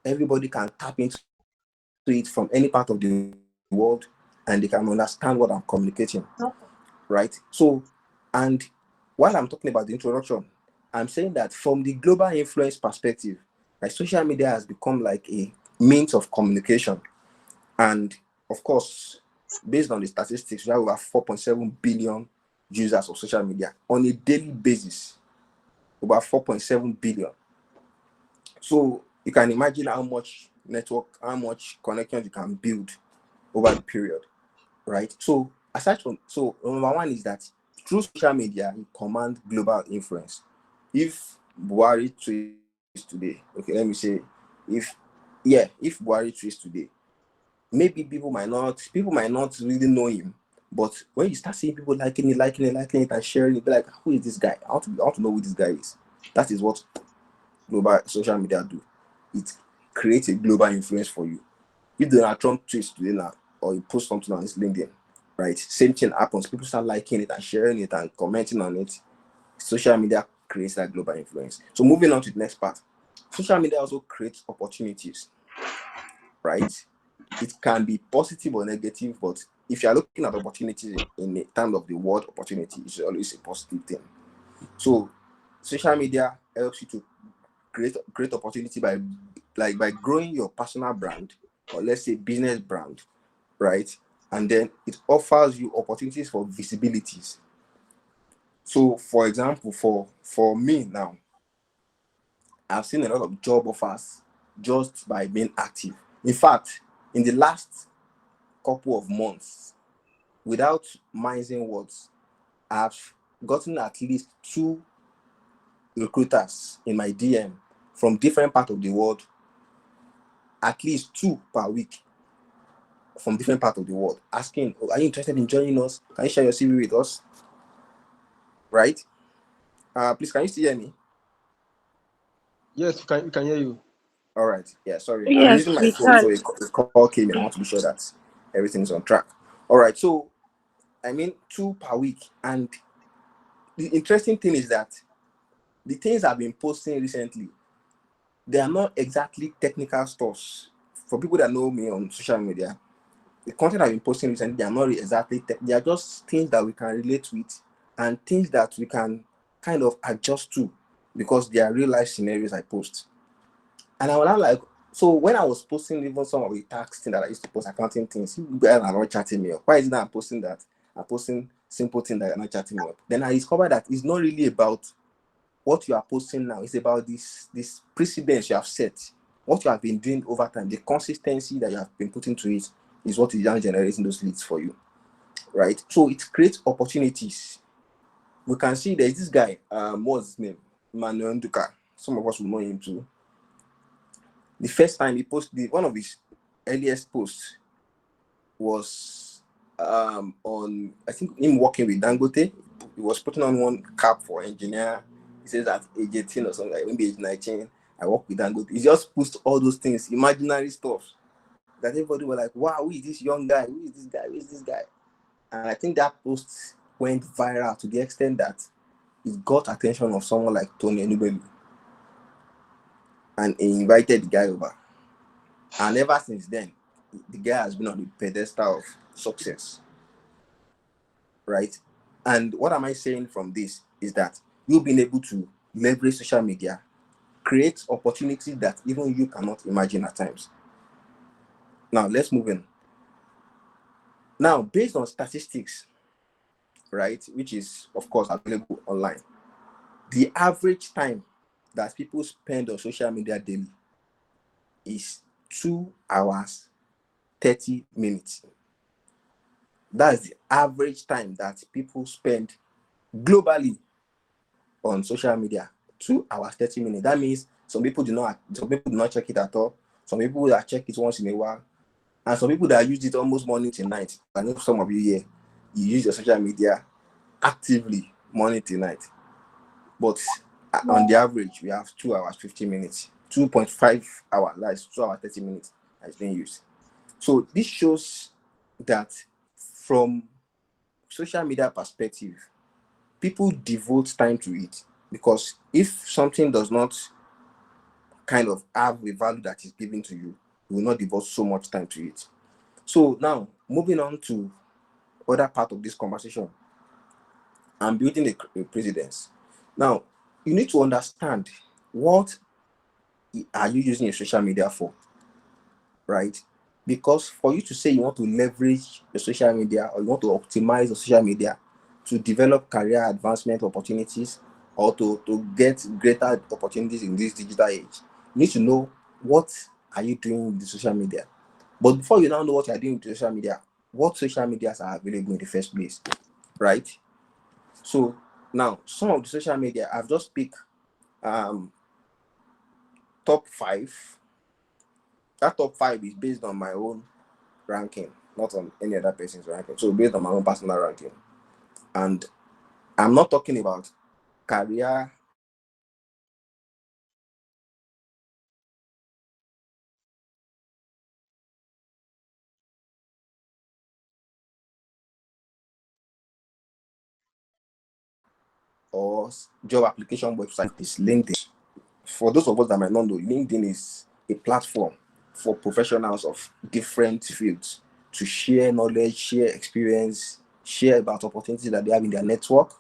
everybody can tap into it from any part of the world, and they can understand what I'm communicating, right? So, and while I'm talking about the introduction, I'm saying that from the global influence perspective, like social media has become like a means of communication. And of course, based on the statistics, we have over 4.7 billion users of social media on a daily basis, about 4.7 billion. So you can imagine how much network, how much connections you can build over the period, right? So aside from, so number one is that through social media you command global influence. If Buhari tweets today, okay, let me say, if if Buhari tweets today, maybe people might not really know him, but when you start seeing people liking it and sharing it, be like, who is this guy? I want to know who this guy is. That is what global social media do. It creates a global influence for you. If Donald Trump tweets today now, or he posts something on his LinkedIn, right? Same thing happens. People start liking it and sharing it and commenting on it. Social media creates that global influence. So moving on to the next part. Social media also creates opportunities, right? It can be positive or negative, but if you are looking at opportunities in the terms of the word opportunity, it's always a positive thing. So social media helps you to create opportunity by growing your personal brand, or let's say business brand, right? And then it offers you opportunities for visibilities. So for example, for me now, I've seen a lot of job offers just by being active. In fact, in the last couple of months, without mincing words, I've gotten at least 2 recruiters in my DM from different parts of the world, at least 2 per week from different parts of the world, asking, oh, are you interested in joining us? Can you share your CV with us? Right? Please, can you still hear me? Yes, we can hear you. All right. Yeah, sorry. I'm Yes, using my we phone, can. so a call came in. I want to be sure that everything's on track. All right. So, I mean, 2 per week. And the interesting thing is that the things I've been posting recently, they are not exactly technical stuffs. For people that know me on social media, the content I've been posting recently, they are not exactly they are just things that we can relate with and things that we can kind of adjust to because they are real life scenarios I post. And I was not like, so when I was posting even some of the tax things that I used to post, accounting things, you guys are not chatting me up. Why is it that I'm posting that? I'm posting simple things that are not chatting me up. Then I discovered that it's not really about what you are posting now. It's about this precedence you have set, what you have been doing over time, the consistency that you have been putting to it is what is now generating those leads for you, right? So it creates opportunities. We can see there's this guy, what's his name? Manuel Duka. Some of us will know him too. The first time he posted, one of his earliest posts was on, I think, him working with Dangote. He was putting on one cap for engineer. He says at age 18 or something, like maybe age 19, I work with Dangote. He just posts all those things, imaginary stuff that everybody were like, wow, who is this young guy? Who is this guy? Who is this guy? And I think that post went viral to the extent that it got attention of someone like Tony Enubelu. And he invited the guy over. And ever since then, the guy has been on the pedestal of success, right? And what am I saying from this is that you've been able to leverage social media, create opportunities that even you cannot imagine at times. Now, let's move in. Now, based on statistics, right, which is, of course, available online, the average time that people spend on social media daily is 2 hours, 30 minutes. That's the average time that people spend globally on social media. 2 hours, 30 minutes. That means some people do not check it at all. Some people that check it once in a while. And some people that use it almost morning to night. I know some of you here, you use your social media actively morning to night. But on the average, we have 2 hours, 15 minutes. 2.5 hours, that's 2 hours, 30 minutes that's being used. So this shows that from social media perspective, people devote time to it, because if something does not kind of have a value that is given to you, you will not devote so much time to it. So now, moving on to other part of this conversation, I'm building a precedence. Now, you need to understand what are you using your social media for, right? Because for you to say you want to leverage your social media or you want to optimize your social media to develop career advancement opportunities or to get greater opportunities in this digital age, you need to know what are you doing with the social media. But before you now know what you're doing with social media, what social medias are available in the first place, right? So now some of the social media I've just picked top 5. That top 5 is based on my own ranking, not on any other person's ranking. So based on my own personal ranking. And I'm not talking about career or job application website. Is LinkedIn. For those of us that might not know, LinkedIn is a platform for professionals of different fields to share knowledge, share experience, share about opportunities that they have in their network,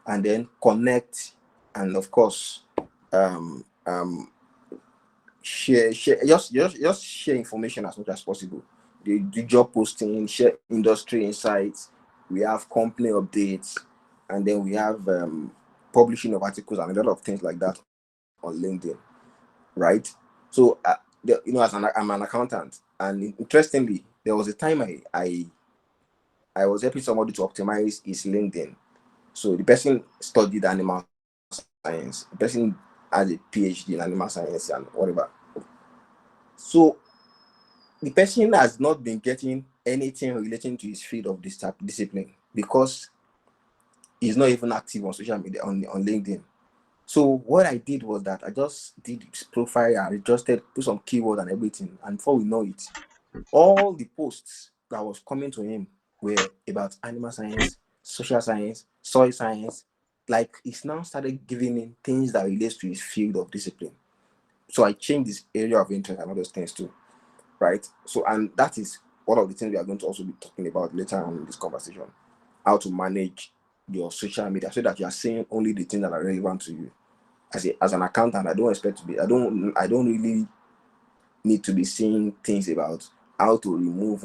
and then connect, and of course, um, um, share just share information as much as possible. They do job posting, share industry insights. We have company updates, and then we have publishing of articles and a lot of things like that on LinkedIn, right? So as I'm an accountant, and interestingly, there was a time I was helping somebody to optimize his LinkedIn. So the person studied animal science. The person has a PhD in animal science and whatever. So the person has not been getting anything relating to his field of this discipline because he's not even active on social media on LinkedIn. So what I did was that I just did his profile, I adjusted, put some keyword and everything, and before we know it, all the posts that was coming to him were about animal science, social science, soil science. Like he's now started giving him things that relates to his field of discipline. So I changed this area of interest and all those things too, right? So, and that is one of the things we are going to also be talking about later on in this conversation, how to manage your social media so that you are seeing only the things that are relevant to you. As an accountant, I don't really need to be seeing things about how to remove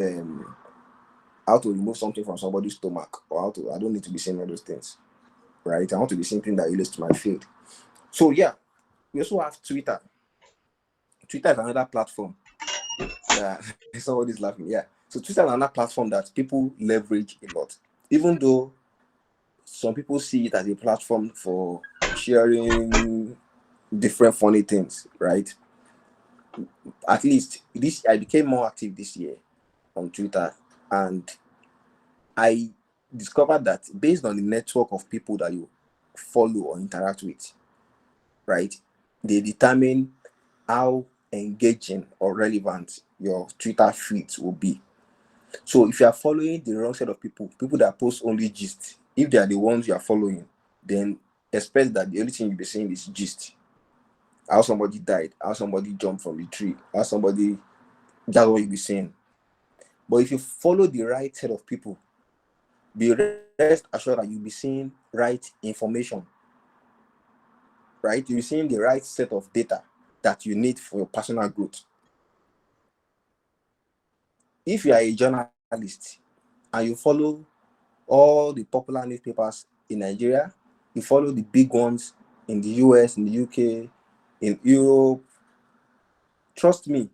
something from somebody's stomach, or I don't need to be seeing all those things, right? I want to be seeing things that relates to my field. So yeah, we also have Twitter. Twitter is another platform that somebody's laughing. Yeah. So Twitter is another platform that people leverage a lot. Even though some people see it as a platform for sharing different funny things, right? At least this I became more active this year on Twitter, and I discovered that based on the network of people that you follow or interact with, right, they determine how engaging or relevant your Twitter feed will be. So if you are following the wrong set of people that post only gist, if they are the ones you are following, then expect that the only thing you'll be seeing is gist. How somebody died, how somebody jumped from the tree, how somebody, that's what you'll be seeing. But if you follow the right set of people, be rest assured that you'll be seeing right information, right? You'll be seeing the right set of data that you need for your personal growth. If you are a journalist and you follow all the popular newspapers in Nigeria, you follow the big ones in the US, in the UK, in Europe, trust me,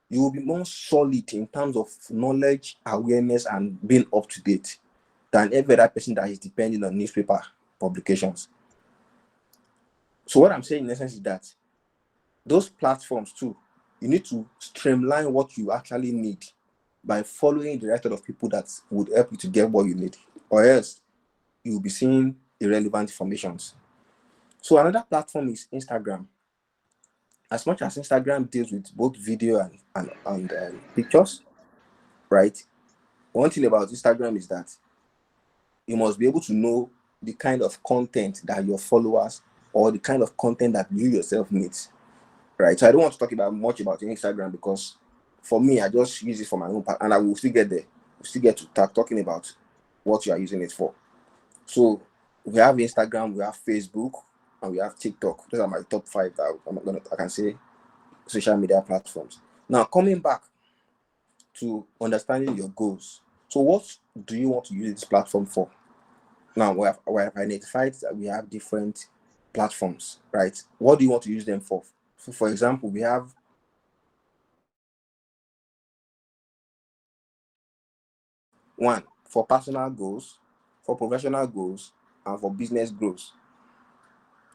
you will be more solid in terms of knowledge, awareness, and being up to date than every other person that is depending on newspaper publications. So what I'm saying in essence is that those platforms too, you need to streamline what you actually need by following the right set of people that would help you to get what you need, or else you'll be seeing irrelevant informations. So another platform is Instagram. As much as Instagram deals with both video and pictures, right? One thing about Instagram is that you must be able to know the kind of content that your followers or the kind of content that you yourself need. right? So I don't want to talk about much about Instagram because for me, I just use it for my own part, and I will still get there. We'll still get to talking about what you are using it for. So we have Instagram, we have Facebook, and we have TikTok. Those are my top 5 that I can say social media platforms. Now coming back to understanding your goals. So what do you want to use this platform for? Now we have identified that we have different platforms, right? What do you want to use them for? So for example, we have one for personal goals, for professional goals, and for business goals.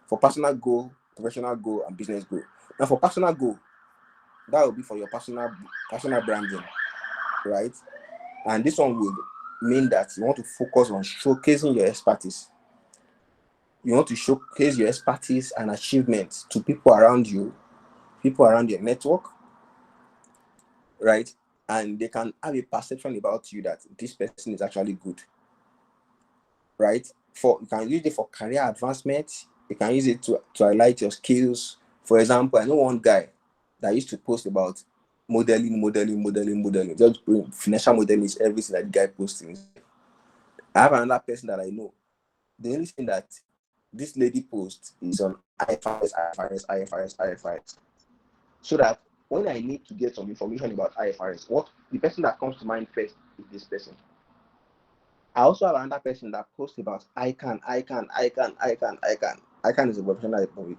For personal goal, professional goal, and business goal. Now for personal goal, that will be for your personal branding, right? And this one will mean that you want to focus on showcasing your expertise. You want to showcase your expertise and achievements to people around you, people around your network, right? And they can have a perception about you that this person is actually good, right? You can use it for career advancement. You can use it to highlight your skills. For example, I know one guy that used to post about modeling. Just financial modeling is everything that the guy posting. I have another person that I know. The only thing that this lady posts is on IFRS. So that when I need to get some information about IFRS, what the person that comes to mind first is this person. I also have another person that posts about ICANN. ICANN is a professional body.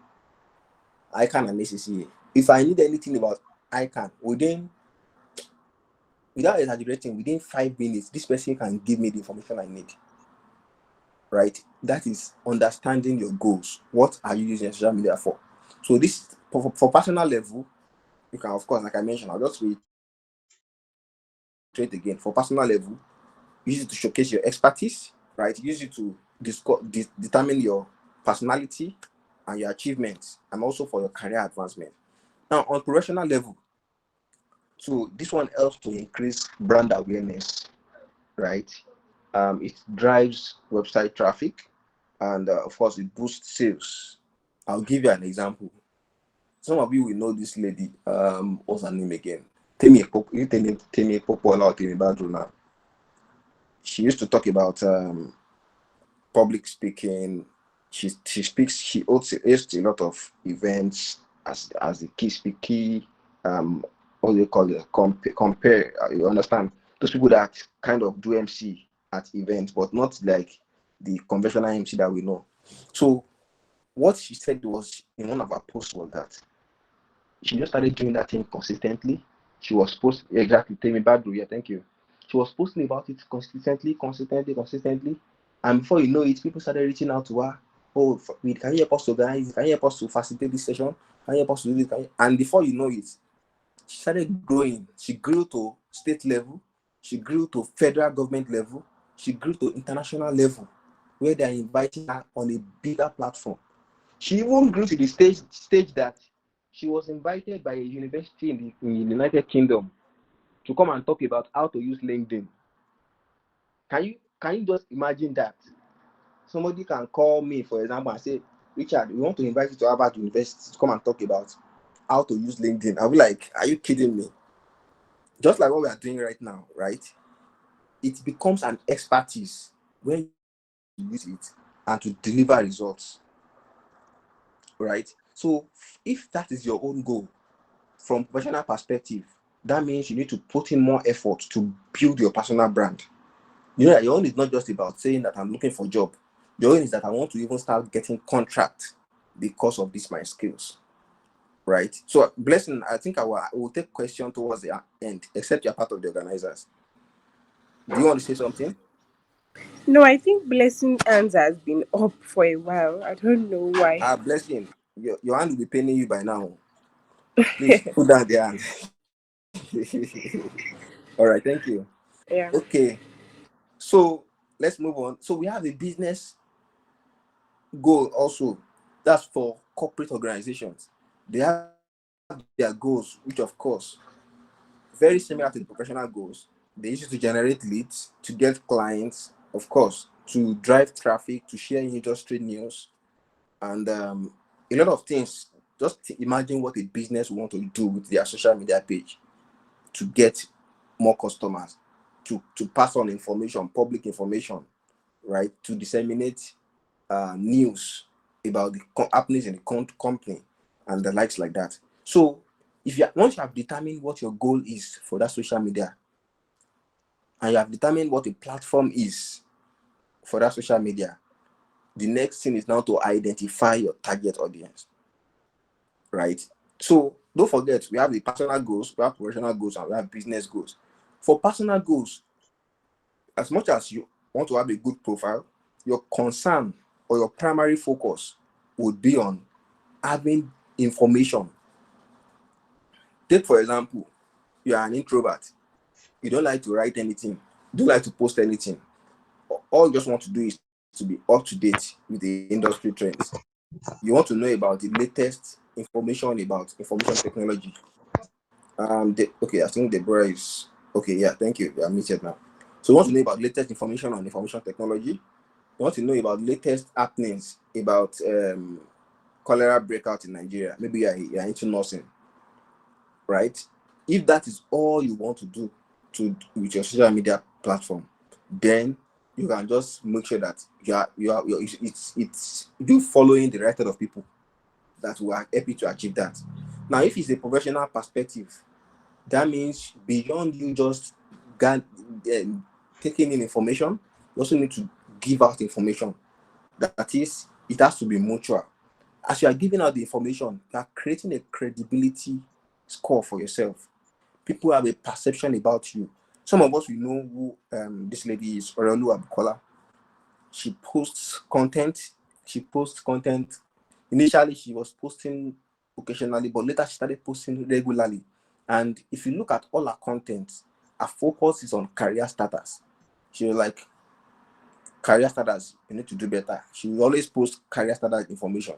ICANN and ACCA. If I need anything about ICANN, without exaggerating, within 5 minutes, this person can give me the information I need. Right? That is understanding your goals. What are you using social media for? So this for personal level, you can, of course, like I mentioned, I'll just reiterate again. For personal level, use it to showcase your expertise, right? Use it to determine your personality and your achievements, and also for your career advancement. Now, on professional level, so this one helps to increase brand awareness, right? It drives website traffic, and of course, it boosts sales. I'll give you an example. Some of you will know this lady. What's her name again? Temi Popola or Temi Badru now. She used to talk about public speaking. She hosts a lot of events as the key speaker. What do you call it? Compare. You understand? Those people that kind of do MC at events, but not like the conventional MC that we know. So what she said was in one of her posts was that she just started doing that thing consistently. She was posting exactly Temi Badru, yeah, thank you. She was posting about it consistently. And before you know it, people started reaching out to her. Oh, can you help us to organize? Can you help us to facilitate this session? Can you help us to do this? And before you know it, she started growing. She grew to state level. She grew to federal government level. She grew to international level, where they are inviting her on a bigger platform. She even grew to the stage that she was invited by a university in the United Kingdom to come and talk about how to use LinkedIn. Can you just imagine that? Somebody can call me, for example, and say, Richard, we want to invite you to Harvard University to come and talk about how to use LinkedIn. I'll be like, are you kidding me? Just like what we are doing right now, right? It becomes an expertise when you use it and to deliver results, right? So if that is your own goal from professional perspective, that means you need to put in more effort to build your personal brand. You know that your own is not just about saying that I'm looking for a job. Your own is that I want to even start getting contract because of this my skills, right? So Blessing, I think I will take question towards the end, except you're part of the organizers. Do you want to say something? No, I think Blessing hands has been up for a while. I don't know why. Blessing, your hand will be paining you by now. Please put down the hand. All right, thank you. Yeah. Okay, so let's move on. So we have a business goal also. That's for corporate organizations. They have their goals, which of course very similar to the professional goals. They use it to generate leads, to get clients, of course, to drive traffic, to share industry news, and a lot of things just imagine what a business want to do with their social media page to get more customers, to pass on information, public information, right? To disseminate news about the happenings in the company and the likes like that. So once you have determined what your goal is for that social media, and you have determined what a platform is for that social media, the next thing is now to identify your target audience, right? So don't forget, we have the personal goals, we have professional goals, and we have business goals. For personal goals, as much as you want to have a good profile, your concern or your primary focus would be on having information. Take, for example, you are an introvert. You don't like to write anything. You don't like to post anything. All you just want to do is to be up to date with the industry trends. You want to know about the latest information about information technology. Okay, I think Deborah is okay. Yeah, thank you. We are muted now. So you want to know about latest information on information technology. You want to know about latest happenings about cholera breakout in Nigeria. Maybe you're into nursing, right? If that is all you want to do with your social media platform, then you can just make sure that it's you following the right set of people that will help you to achieve that. Now, if it's a professional perspective, that means beyond you just taking in information, you also need to give out information. That is, it has to be mutual. As you are giving out the information, you are creating a credibility score for yourself. People have a perception about you. Some of us, we know who this lady is, Orelu Abukola. She posts content. Initially, she was posting occasionally, but later she started posting regularly. And if you look at all her content, her focus is on career status. She was like, career status, you need to do better. She will always post career status information,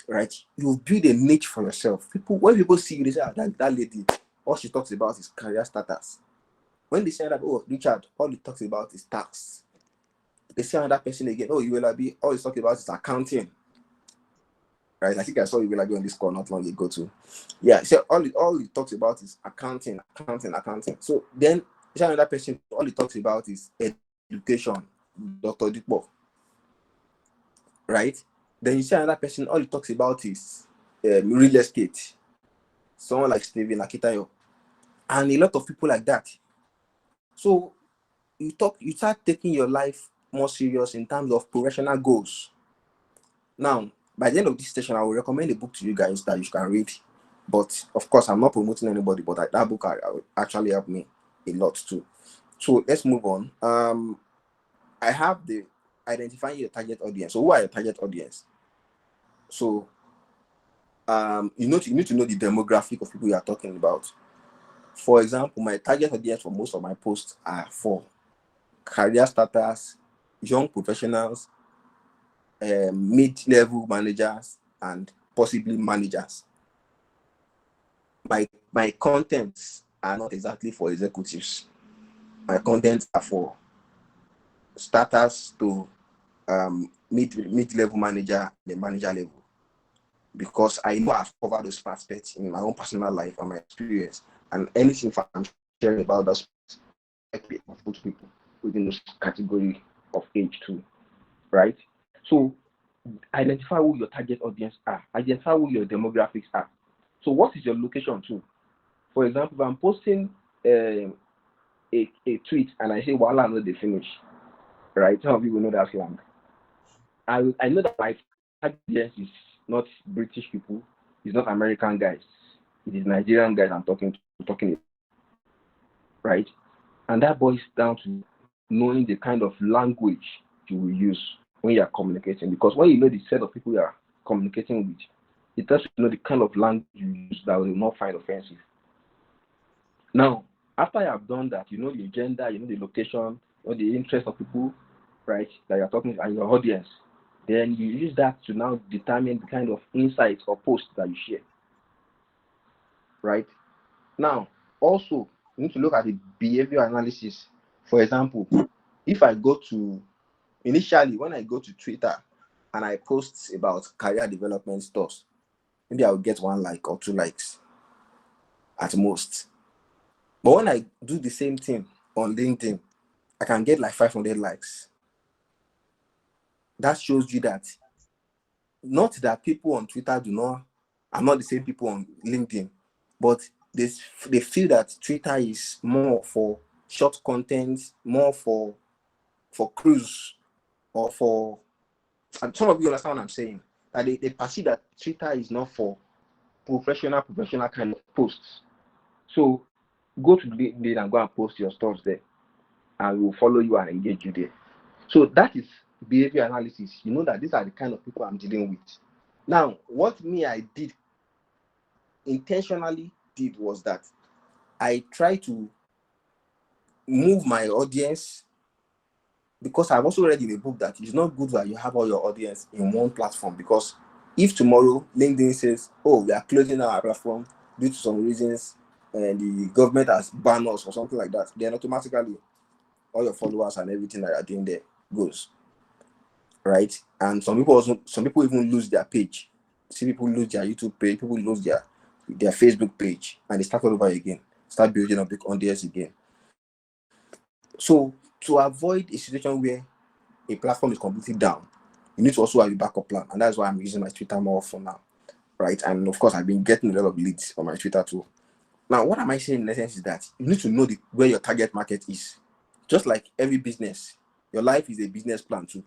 right? You build a niche for yourself. When people see you, they say, that lady, all she talks about is career status. When they say that, oh, Richard, all he talks about is tax. They say another person again, oh, you will be, all he's talking about is accounting. Right? I think I saw you will be on this call not long ago too. Yeah, so all he talks about is accounting. So then another person, all he talks about is education, Dr. Dikbo. Right? Then you see another person, all he talks about is real estate. Someone like Stephen Akitayo. And a lot of people like that. So you start taking your life more serious in terms of professional goals. Now, by the end of this session, I will recommend a book to you guys that you can read. But of course, I'm not promoting anybody, but that book actually helped me a lot too. So let's move on. I have the identifying your target audience. So who are your target audience? So you need to know the demographic of people you are talking about. For example, my target audience for most of my posts are for career starters, young professionals, mid-level managers, and possibly managers. My contents are not exactly for executives. My contents are for starters to mid-level manager, the manager level, because I know I've covered those aspects in my own personal life and my experience, and anything I'm sharing about those people within this category of age too, right? So identify who your target audience are, identify who your demographics are. So what is your location too? For example, if I'm posting a tweet and I say, well, I know they finish, right? Some of you will know that slang. I know that my target audience is not British people, it's not American guys, it is Nigerian guys I'm talking about, right? And that boils down to knowing the kind of language you will use when you are communicating. Because when you know the set of people you are communicating with, it tells you to know the kind of language you use that will not find offensive. Now, after you have done that, you know the agenda, you know the location, you know the interest of people, right, that you're talking to and your audience. Then you use that to now determine the kind of insights or posts that you share. Right? Now, also, you need to look at the behavior analysis. For example, if I go to, initially, when I go to Twitter and I post about career development stuff, maybe I'll get 1 like or 2 likes at most. But when I do the same thing on LinkedIn, I can get like 500 likes. That shows you that not that people on Twitter are not the same people on LinkedIn, but they feel that Twitter is more for short content, more for cruise, or for, and some of you understand what I'm saying, that they perceive that Twitter is not for professional kind of posts. So go to LinkedIn and go and post your stuff there, and we'll follow you and engage you there. So that is behavior analysis. You know that these are the kind of people I'm dealing with. Now, what I did intentionally was that I try to move my audience, because I've also read in a book that it's not good that you have all your audience in one platform, because if tomorrow LinkedIn says, oh, we are closing our platform due to some reasons and the government has banned us or something like that, then automatically all your followers and everything that you're doing there goes, right? And some people even lose their page. See, people lose their YouTube page, people lose their Facebook page, and they start all over again, start building up big audience again. So to avoid a situation where a platform is completely down, you need to also have a backup plan, and that's why I'm using my Twitter more for now, right? And of course, I've been getting a lot of leads on my Twitter too. Now, what am I saying in essence is that you need to know where your target market is. Just like every business, your life is a business plan too.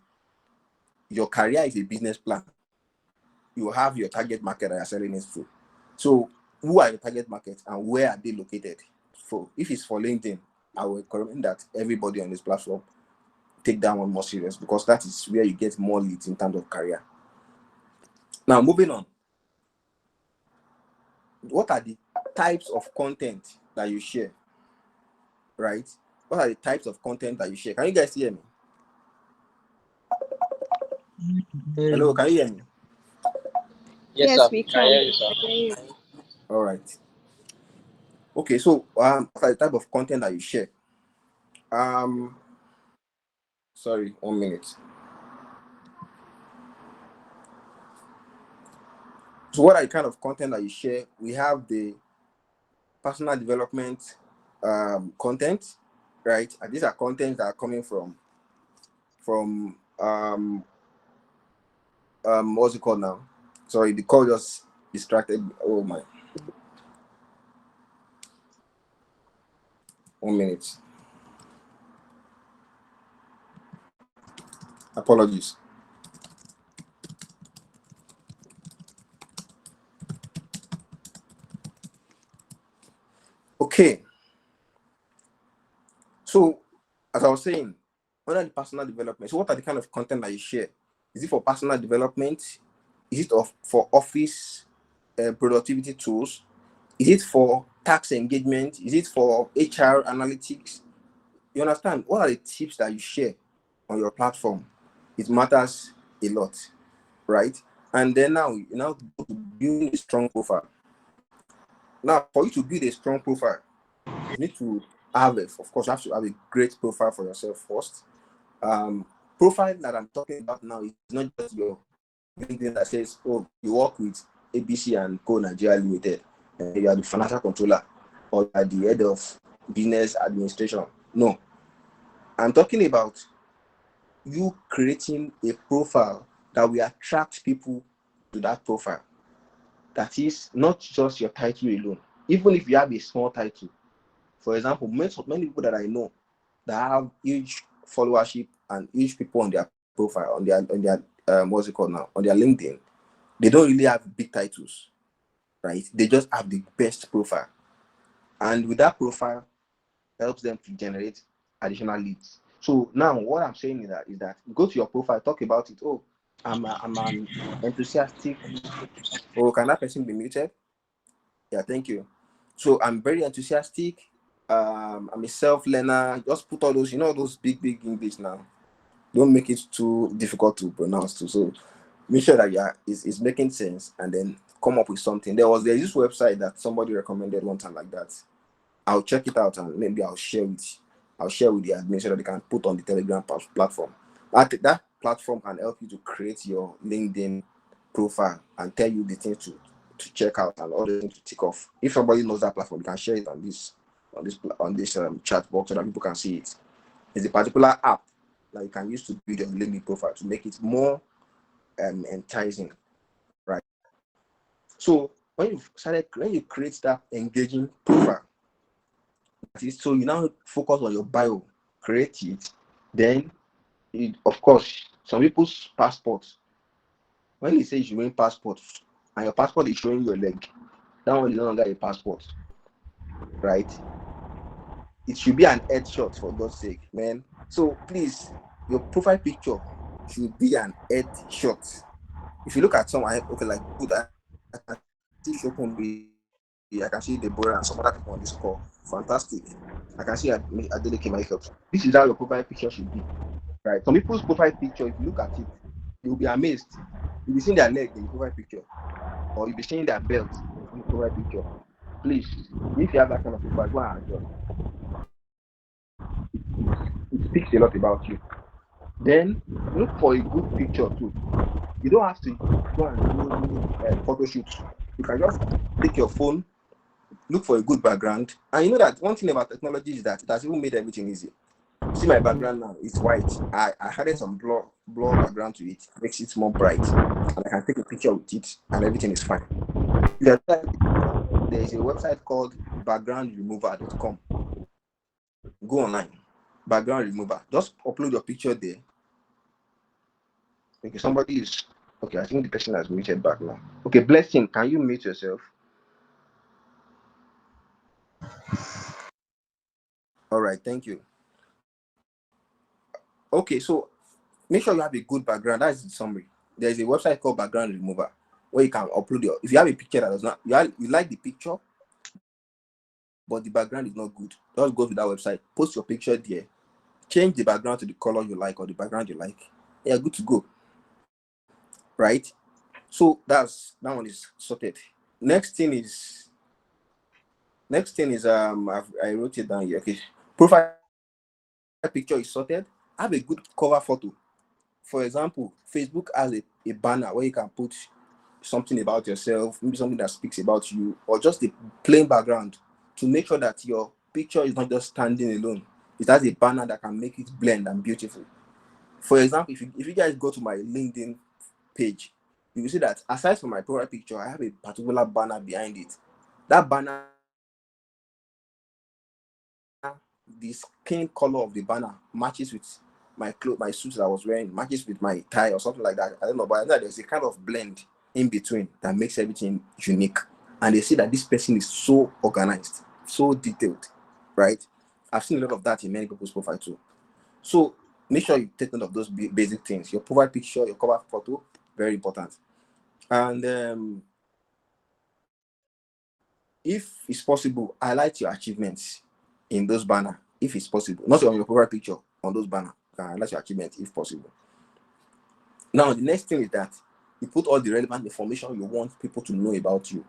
Your career is a business plan. You have your target market that you're selling it to. So, who are your target market and where are they located? For if it's for LinkedIn, I will recommend that everybody on this platform take that one more serious, because that is where you get more leads in terms of career. Now, moving on. What are the types of content that you share? Right? What are the types of content that you share? Can you guys hear me? Hello, can you hear me? Yes, Yes, sir. we Can hear can. you, sir. All right. Okay, so what are the type of content that you share? Sorry, 1 minute. So what are the kind of content that you share? We have the personal development content, right? And these are contents that are coming from what's it called now? Sorry, the call just distracted me. Oh my. 1 minute. Apologies. Okay. So, as I was saying, under the personal development, so what are the kind of content that you share? Is it for personal development? Is it for office productivity tools? Is it for tax engagement? Is it for HR analytics? You understand? What are the tips that you share on your platform? It matters a lot, right? And then now go to build a strong profile. Now, for you to build a strong profile, you need to have of course, you have to have a great profile for yourself first. Profile that I'm talking about now is not just your LinkedIn that says, oh, you work with ABC and Co Nigeria Limited, and you are the financial controller or you are the head of business administration. No, I'm talking about you creating a profile that will attract people to that profile. That is not just your title alone. Even if you have a small title, for example, many people that I know that have huge followership and huge people on their profile, on their what's it called now, on their LinkedIn, they don't really have big titles, right? They just have the best profile, and with that profile, helps them to generate additional leads. So now, what I'm saying is that go to your profile, talk about it. Oh, I'm an enthusiastic. Oh, can that person be muted? Yeah, thank you. So I'm very enthusiastic. I'm a self-learner. Just put all those, those big English now. Don't make it too difficult to pronounce too. So make sure that it's making sense, and then come up with something. There's this website that somebody recommended one time like that. I'll check it out and maybe I'll share with the admin so that they can put on the Telegram platform. That platform can help you to create your LinkedIn profile and tell you the things to check out and all the things to tick off. If somebody knows that platform, you can share it on this chat box so that people can see it. It's a particular app that you can use to build your LinkedIn profile to make it more enticing, right? So when you create that engaging profile, so you now focus on your bio, create it, then of course some people's passports, when they say you showing passport and your passport is showing your leg, that one is no longer a passport, right? It should be an headshot, for God's sake, man. So please, your profile picture should be an headshot. If you look at someone, okay, like good, I can see Shokun, I can see Deborah and some other people on this call. Fantastic. I can see Adeleke Michael. This is how your profile picture should be, right? Some people's profile picture, if you look at it, you'll be amazed. You'll be seeing their leg in the profile picture, or you'll be seeing their belt in the profile picture. Please, if you have that kind of profile, go and adjust. It speaks a lot about you. Then look for a good picture too. You don't have to go and do photo shoots. You can just take your phone, look for a good background, and you know that one thing about technology is that it has even made everything easy. See my background now, it's white. I added some blur background to it, makes it more bright, and I can take a picture with it, and everything is fine. There is a website called backgroundremover.com. Go online, background remover. Just upload your picture there. Okay, somebody is okay. I think the person has muted back now. Okay, Blessing, can you mute yourself? All right, thank you. Okay, so make sure you have a good background. That is the summary. There is a website called Background Remover where you can upload your. If you have a picture that does not, you like the picture, but the background is not good, just go to that website, post your picture there, change the background to the color you like or the background you like. Yeah, good to go. Right? So that one is sorted. Next thing is I wrote it down here. Okay, profile picture is sorted. Have a good cover photo. For example, Facebook has a banner where you can put something about yourself, maybe something that speaks about you, or just a plain background to make sure that your picture is not just standing alone. It has a banner that can make it blend and beautiful. For example, if you guys go to my LinkedIn page, you will see that aside from my profile picture, I have a particular banner behind it. That banner, the skin color of the banner matches with my suit that I was wearing, matches with my tie or something like that. I don't know, but I know there's a kind of blend in between that makes everything unique. And they see that this person is so organized, so detailed, right? I've seen a lot of that in many people's profile too. So make sure you take note of those basic things. Your profile picture, your cover photo, very important. And if it's possible, highlight your achievements in those banners. If it's possible, not on your profile picture, on those banners, highlight your achievements if possible. Now, the next thing is that you put all the relevant information you want people to know about you,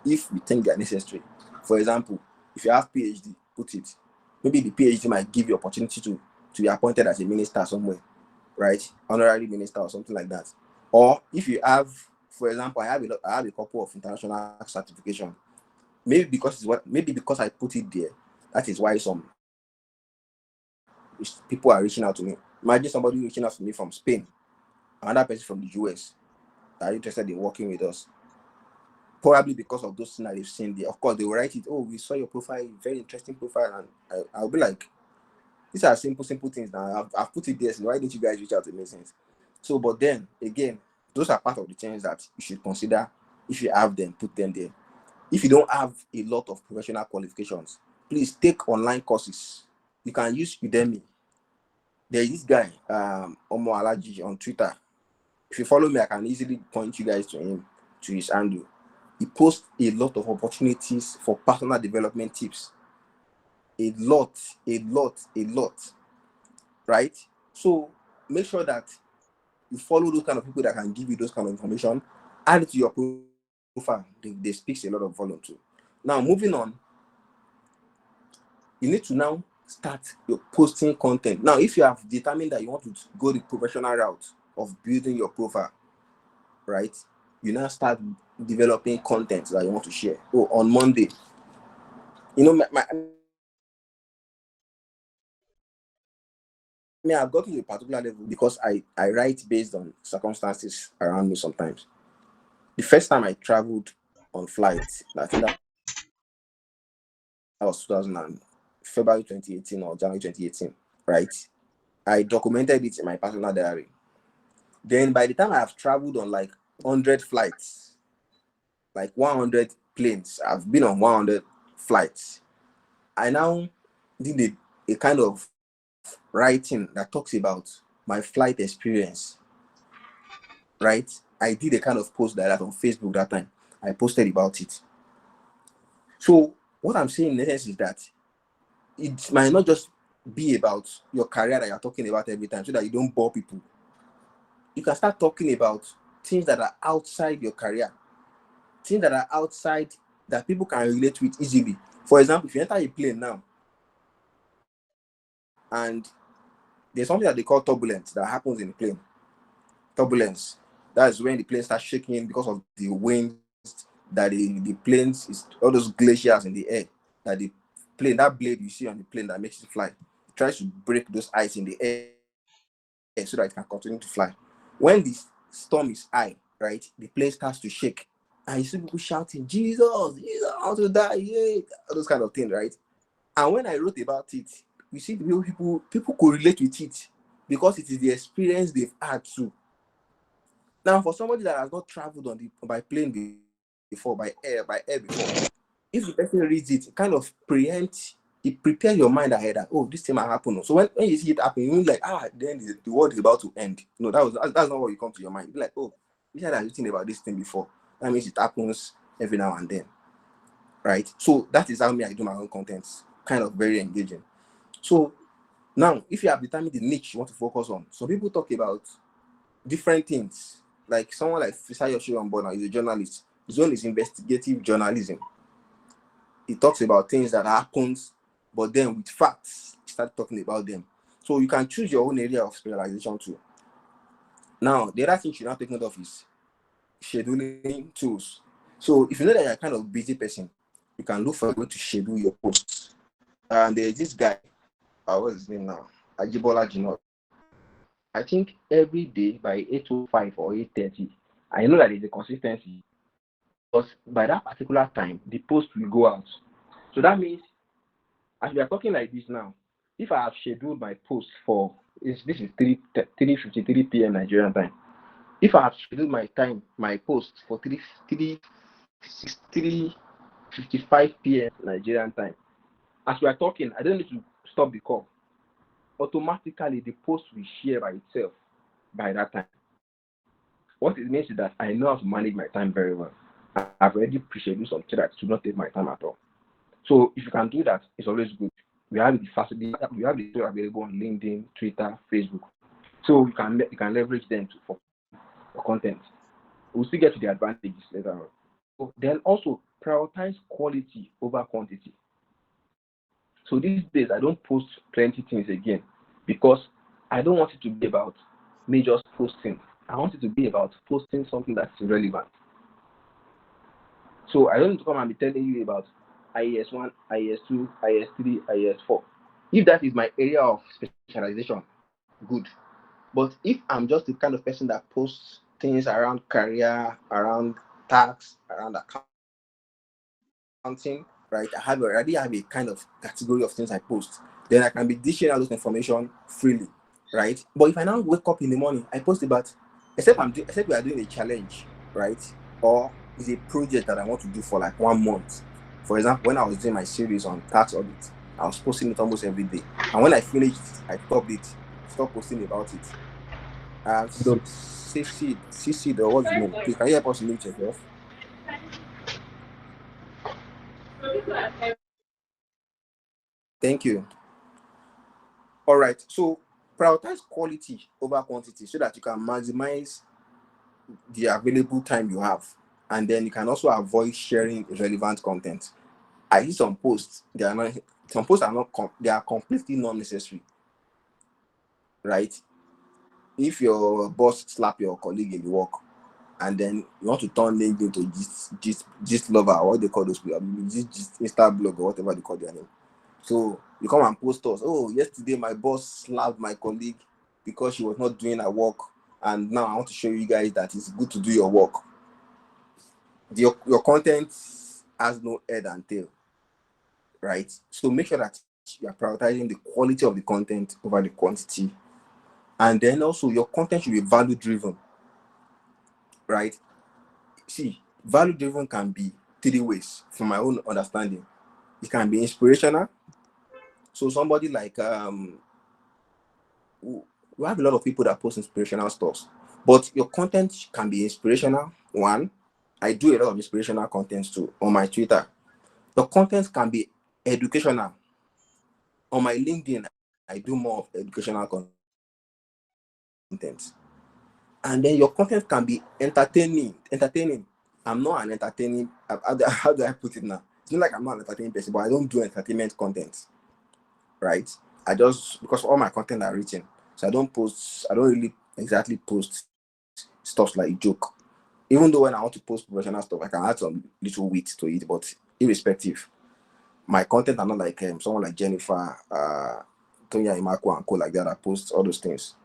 if you think they are necessary. For example, if you have PhD, put it. Maybe the PhD might give you opportunity to be appointed as a minister somewhere, right? Honorary minister or something like that. Or if you have, for example, I have a couple of international certification. Maybe because I put it there, that is why some people are reaching out to me. Imagine somebody reaching out to me from Spain, another person from the US that are interested in working with us. Probably because of those things that they've seen there. Of course, they will write it, oh, we saw your profile, very interesting profile. And I'll be like, these are simple things now. I've put it there, so why didn't you guys reach out to me since? So, but then, again, those are part of the things that you should consider. If you have them, put them there. If you don't have a lot of professional qualifications, please take online courses. You can use Udemy. There is this guy, Omo Alaji on Twitter. If you follow me, I can easily point you guys to him, to his handle. He posts a lot of opportunities for personal development tips. A lot, right? So make sure that you follow those kind of people that can give you those kind of information. Add it to your profile. They speak a lot of volume too. Now, moving on, you need to now start your posting content. Now, if you have determined that you want to go the professional route of building your profile, right? You now start developing content that you want to share. Oh, on Monday, I've gotten to a particular level because I write based on circumstances around me sometimes. The first time I traveled on flight, I think that was February 2018 or January 2018, right? I documented it in my personal diary. Then by the time I have traveled on like 100 flights, like 100 planes, I've been on 100 flights. I now did a kind of writing that talks about my flight experience, right? I did a kind of post like that on Facebook that time. I posted about it. So what I'm saying in essence is that it might not just be about your career that you're talking about every time so that you don't bore people. You can start talking about things that are outside your career, things that are outside that people can relate with easily. For example, if you enter a plane now and there's something that they call turbulence that happens in the plane. Turbulence. That's when the plane starts shaking because of the wind, that the planes is all those glaciers in the air, that the plane, that blade you see on the plane that makes it fly, it tries to break those ice in the air so that it can continue to fly. When the storm is high, right, the plane starts to shake. And you see people shouting, Jesus, Jesus, I want to die, yeah, all those kind of things, right? And when I wrote about it, you see the way people could relate with it because it is the experience they've had too. Now, for somebody that has not traveled by plane before, by air before, if the person reads it, it kind of it prepares your mind ahead that, oh, this thing might happen. So when you see it happen, you're like, then the world is about to end. No, that's not what you come to your mind. You're like, oh, you said I've written about this thing before. That means it happens every now and then, right? So that is how I do my own content, kind of very engaging. So now, if you have determined the niche you want to focus on, some people talk about different things. Like someone like Fisayo Shirambona is a journalist. His own is investigative journalism. He talks about things that happens, but then with facts, he starts talking about them. So you can choose your own area of specialization too. Now, the other thing you're not taking note of is scheduling tools. So if you know that you're a kind of busy person, you can look for a way to schedule your posts. And there's this guy, what's his name now? Ajibola Jinot. I think every day by 8:05 or 8:30, I know that there's a consistency. But by that particular time, the post will go out. So that means, as we are talking like this now, if I have scheduled my post for, this is 3:53 p.m. Nigerian time. If I have scheduled my post for 3:55 p.m. Nigerian time, as we are talking, I don't need to stop the call. Automatically, the post will share by itself by that time. What it means is that I know how to manage my time very well. I've already pre-scheduled something that should not take my time at all. So if you can do that, it's always good. We have the facility, we have the tool available on LinkedIn, Twitter, Facebook. So you can leverage them for content. We'll still get to the advantages later on. So then also prioritize quality over quantity. So these days I don't post plenty things again because I don't want it to be about me just posting. I want it to be about posting something that's relevant. So I don't need to come and be telling you about IAS 1, IAS 2, IAS 3, IAS 4. If that is my area of specialization, good. But if I'm just the kind of person that posts things around career, around tax, around accounting, right? I already have a kind of category of things I post. Then I can be dishing out those information freely, right? But if I now wake up in the morning, I post about, except we are doing a challenge, right? Or it's a project that I want to do for like 1 month. For example, when I was doing my series on tax audit, I was posting it almost every day. And when I finished, I stopped posting about it. CC, what's the name? Please, can you help us mute yourself? Thank you. All right. So prioritize quality over quantity so that you can maximize the available time you have. And then you can also avoid sharing irrelevant content. I see some posts, they are completely not necessary. Right? If your boss slap your colleague in the work, and then you want to turn LinkedIn into gist lover, or what they call those people, gist Insta blog or whatever they call their name. So you come and post us. Oh, yesterday my boss slapped my colleague because she was not doing her work, and now I want to show you guys that it's good to do your work. Your content has no head and tail, right? So make sure that you are prioritizing the quality of the content over the quantity, and then also your content should be value driven, right? See, value driven can be three ways from my own understanding. It can be inspirational. So somebody like we have a lot of people that post inspirational stuff, but your content can be inspirational. One, I do a lot of inspirational content too on my Twitter. The content can be educational. On my LinkedIn, I do more of educational content. And then your content can be entertaining. I'm not an entertaining, how do I put it now? It's not like I'm not an entertaining person, but I don't do entertainment content, right? I just, because all my content are written, so I don't really exactly post stuff like joke. Even though when I want to post professional stuff, I can add some little wit to it, but irrespective, my content are not like someone like Jennifer, Tonya Imako and co like that posts all those things,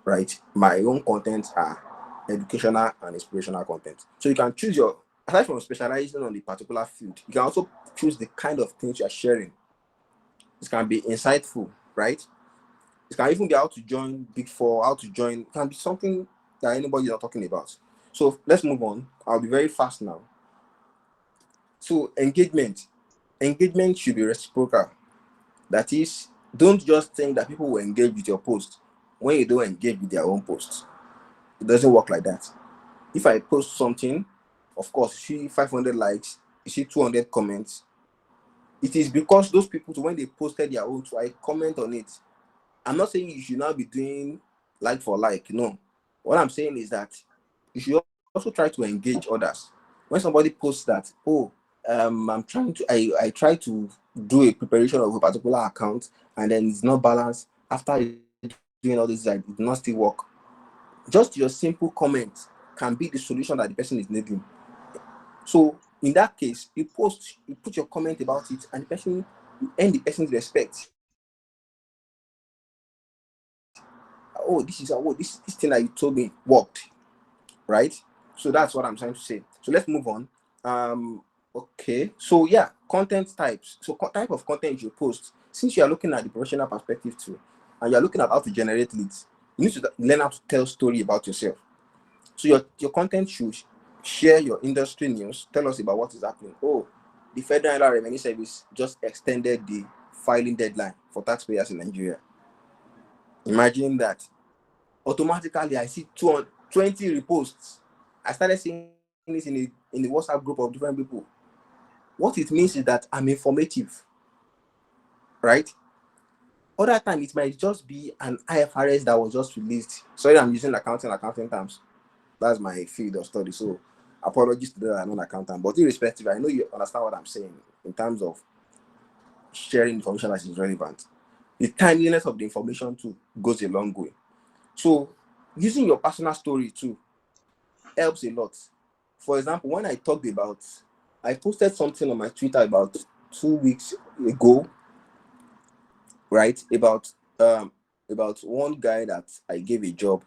right? My own content are educational and inspirational content. So you can choose aside from specializing on the particular field, you can also choose the kind of things you are sharing. It can be insightful, right? It can even be how to join Big Four, it can be something that anybody is not talking about. So let's move on. I'll be very fast now. So engagement should be reciprocal. That is, don't just think that people will engage with your post when you don't engage with their own posts. It doesn't work like that. If I post something, of course, you see 500 likes, you see 200 comments, it is because those people, when they posted their own, so I comment on it. I'm not saying you should not be doing like for like, no. What I'm saying is that you should also try to engage others. When somebody posts that, I try to do a preparation of a particular account and then it's not balanced. After doing all this, it did not still work. Just your simple comment can be the solution that the person is needing. So in that case, you put your comment about it, and you earn the person's respect. Oh, this thing that you told me worked, right? So that's what I'm trying to say. So let's move on. Okay. So yeah, content types. So type of content you post. Since you are looking at the professional perspective too, and you are looking at how to generate leads, you need to learn how to tell story about yourself. So your content should share your industry news. Tell us about what is happening. Oh, the Federal Revenue Service just extended the filing deadline for taxpayers in Nigeria. Imagine that. Automatically, I see 220 reposts. I started seeing this in the WhatsApp group of different people. What it means is that I'm informative, right? Other time, it might just be an IFRS that was just released. Sorry, I'm using accounting terms. That's my field of study. So apologies to that I'm not an accountant. But irrespective, I know you understand what I'm saying in terms of sharing information that is relevant. The timeliness of the information too goes a long way. So using your personal story too helps a lot. For example, when I posted something on my Twitter about 2 weeks ago, right? About one guy that I gave a job.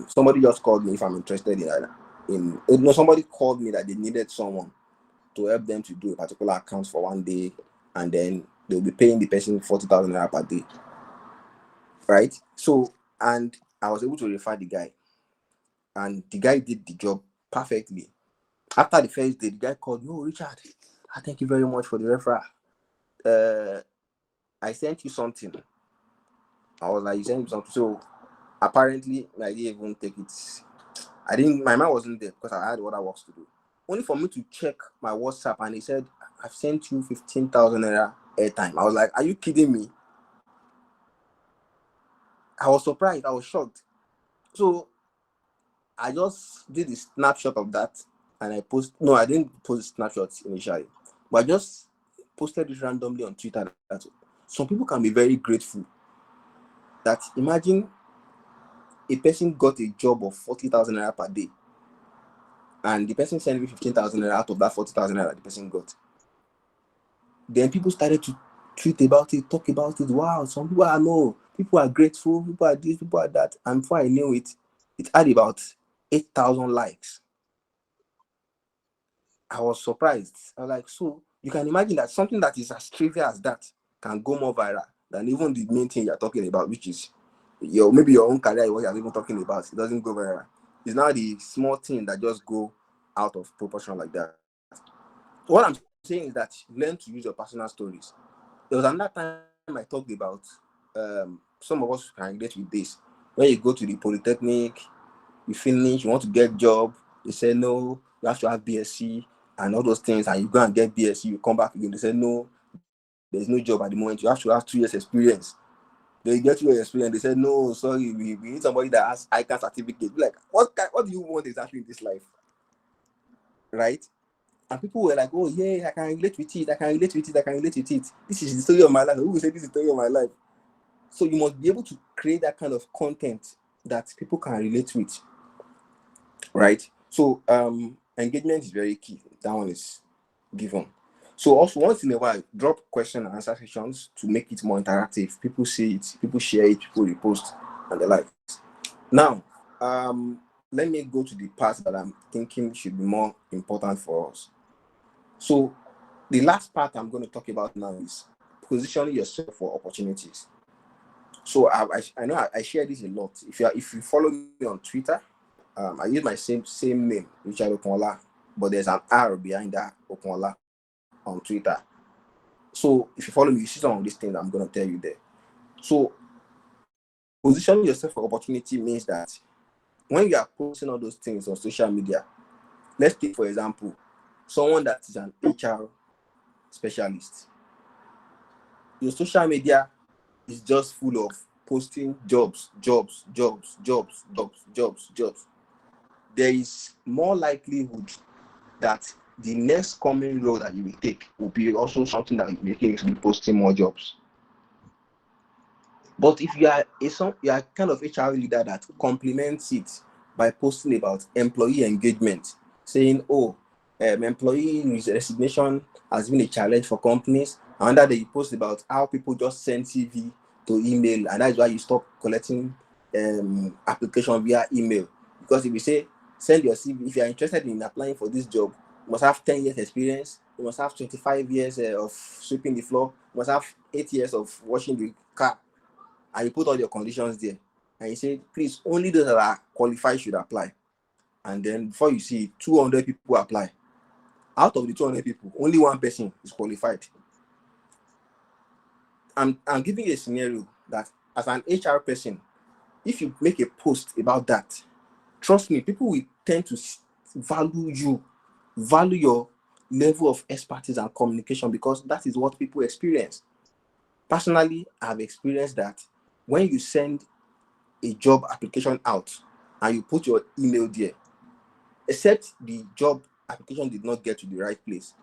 Somebody just called me if I'm interested somebody called me that they needed someone to help them to do a particular account for one day, and then they'll be paying the person 40,000 naira per day, right? So, and I was able to refer the guy, and the guy did the job perfectly. After the first day, the guy called me, "Oh, Richard, thank you very much for the referral. I sent you something." I was like, "You sent me something?" So apparently, I didn't even take it. My mind wasn't there because I had other works to do. Only for me to check my WhatsApp, and he said, "I've sent you 15,000 naira airtime." I was like, "Are you kidding me?" I was surprised. I was shocked. So I just did a snapshot of that, and I didn't post snapshots initially, but I just posted it randomly on Twitter. That some people can be very grateful. That imagine a person got a job of 40,000 naira per day, and the person sent me 15,000 out of that 40,000 the person got. Then people started to tweet about it, talk about it. Wow, some people are no, people are grateful, people are this, people are that. And before I knew it, it had about 8,000 likes. I was surprised. I was like, so you can imagine that something that is as trivial as that can go more viral than even the main thing you're talking about, which is maybe your own career, what you're even talking about. It doesn't go viral. It's now the small thing that just go out of proportion like that. What I'm saying is that learn to use your personal stories. There was another time I talked about some of us can relate with this. When you go to the polytechnic, you finish, you want to get a job, they say no, you have to have BSc and all those things, and you go and get BSc, you come back again, they say no, there's no job at the moment, you have to have 2 years experience. They get 2 years experience, they say no, sorry, we need somebody that has ICANN certificate. Like, what do you want exactly in this life? Right? And people were like, oh yeah, I can relate with it, I can relate with it, I can relate with it. This is the story of my life. Who will say this is the story of my life? So you must be able to create that kind of content that people can relate with. Right? So engagement is very key. That one is given. So also once in a while, drop question and answer sessions to make it more interactive. People see it, people share it, people repost, and the like. Now, let me go to the part that I'm thinking should be more important for us. So the last part I'm going to talk about now is positioning yourself for opportunities. So I know I share this a lot. If you follow me on Twitter, I use my same name, Richard Okunla, but there's an R behind that Okunla on Twitter. So if you follow me, you see some of these things I'm going to tell you there. So positioning yourself for opportunity means that when you are posting all those things on social media, let's take, for example, someone that is an HR specialist. Your social media is just full of posting jobs. There is more likelihood that the next coming role that you will take will be also something that you will be posting more jobs. But if you are kind of HR leader that complements it by posting about employee engagement, saying, oh, employee resignation has been a challenge for companies, and that they post about how people just send CV to email, and that's why you stop collecting application via email. Because if you say send your CV, if you are interested in applying for this job, you must have 10 years experience, you must have 25 years of sweeping the floor, you must have 8 years of washing the car, and you put all your conditions there, and you say, please, only those that are qualified should apply. And then before you see, 200 people apply. Out of the 200 people, only one person is qualified. I'm giving you a scenario that as an HR person, if you make a post about that, trust me, people will tend to value your level of expertise and communication, because that is what people experience. Personally, I've experienced that when you send a job application out and you put your email there, except the job application did not get to the right place,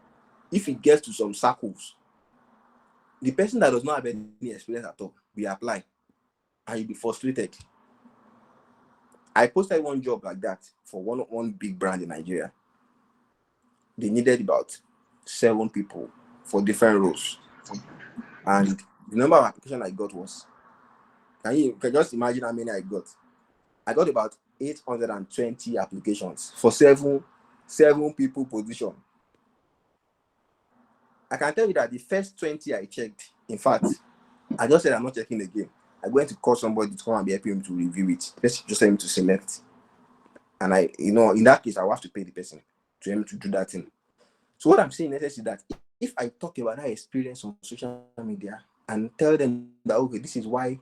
if it gets to some circles, the person that does not have any experience at all will apply, and you'll be frustrated. I posted one job like that for one big brand in Nigeria. They needed about 7 people for different roles, and the number of applications I got was, can you just imagine how many I got? I got about 820 applications for seven people position. I can tell you that the first 20 I checked, in fact, I just said I'm not checking again. I'm going to call somebody to come and be helping me to review it. Just tell me to select. And in that case, I will have to pay the person to help me to do that thing. So what I'm saying is that if I talk about that experience on social media and tell them that, okay, this is why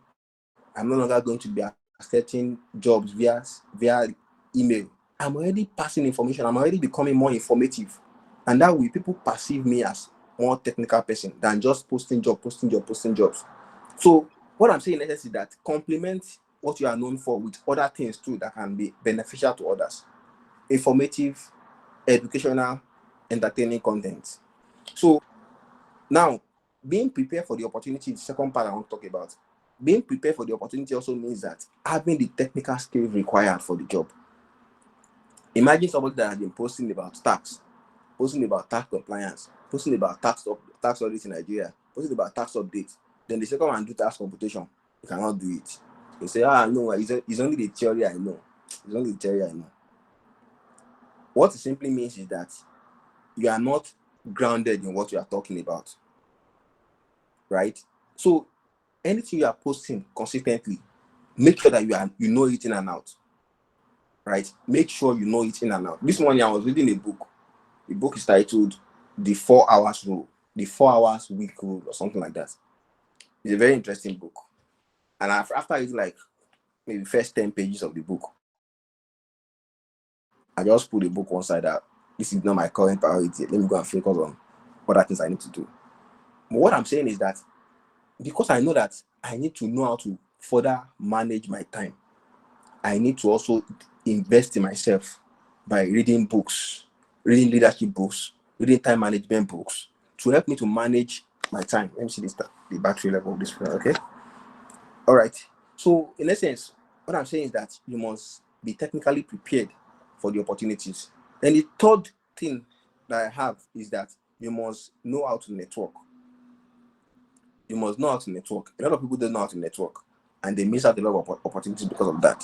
I'm no longer going to be accepting jobs via email, I'm already passing information. I'm already becoming more informative. And that way, people perceive me as more technical person than just posting jobs. So what I'm saying is that complement what you are known for with other things too that can be beneficial to others. Informative, educational, entertaining content. So now, being prepared for the opportunity is the second part I want to talk about. Being prepared for the opportunity also means that having the technical skills required for the job. Imagine somebody that has been posting about tax, posting about tax compliance, posting about tax audits in Nigeria, posting about tax updates. Then they say, come and do tax computation. You cannot do it. You say, no, it's only the theory I know. It's only the theory I know. What it simply means is that you are not grounded in what you are talking about, right? So anything you are posting consistently, make sure that you know it in and out, right? Make sure you know it in and out. This morning I was reading a book. The book is titled The 4 Hours Rule, the 4 Hours Week Rule, or something like that. It's a very interesting book. And after it's like maybe first 10 pages of the book, I just put the book one side out. This is not my current priority. Let me go and focus on other things I need to do. But what I'm saying is that because I know that I need to know how to further manage my time, I need to also invest in myself by reading books, reading leadership books, reading time management books to help me to manage my time. Let me see the battery level of this phone, okay? All right. So in essence, what I'm saying is that you must be technically prepared for the opportunities. Then the third thing that I have is that you must know how to network. You must know how to network. A lot of people don't know how to network, and they miss out a lot of opportunities because of that.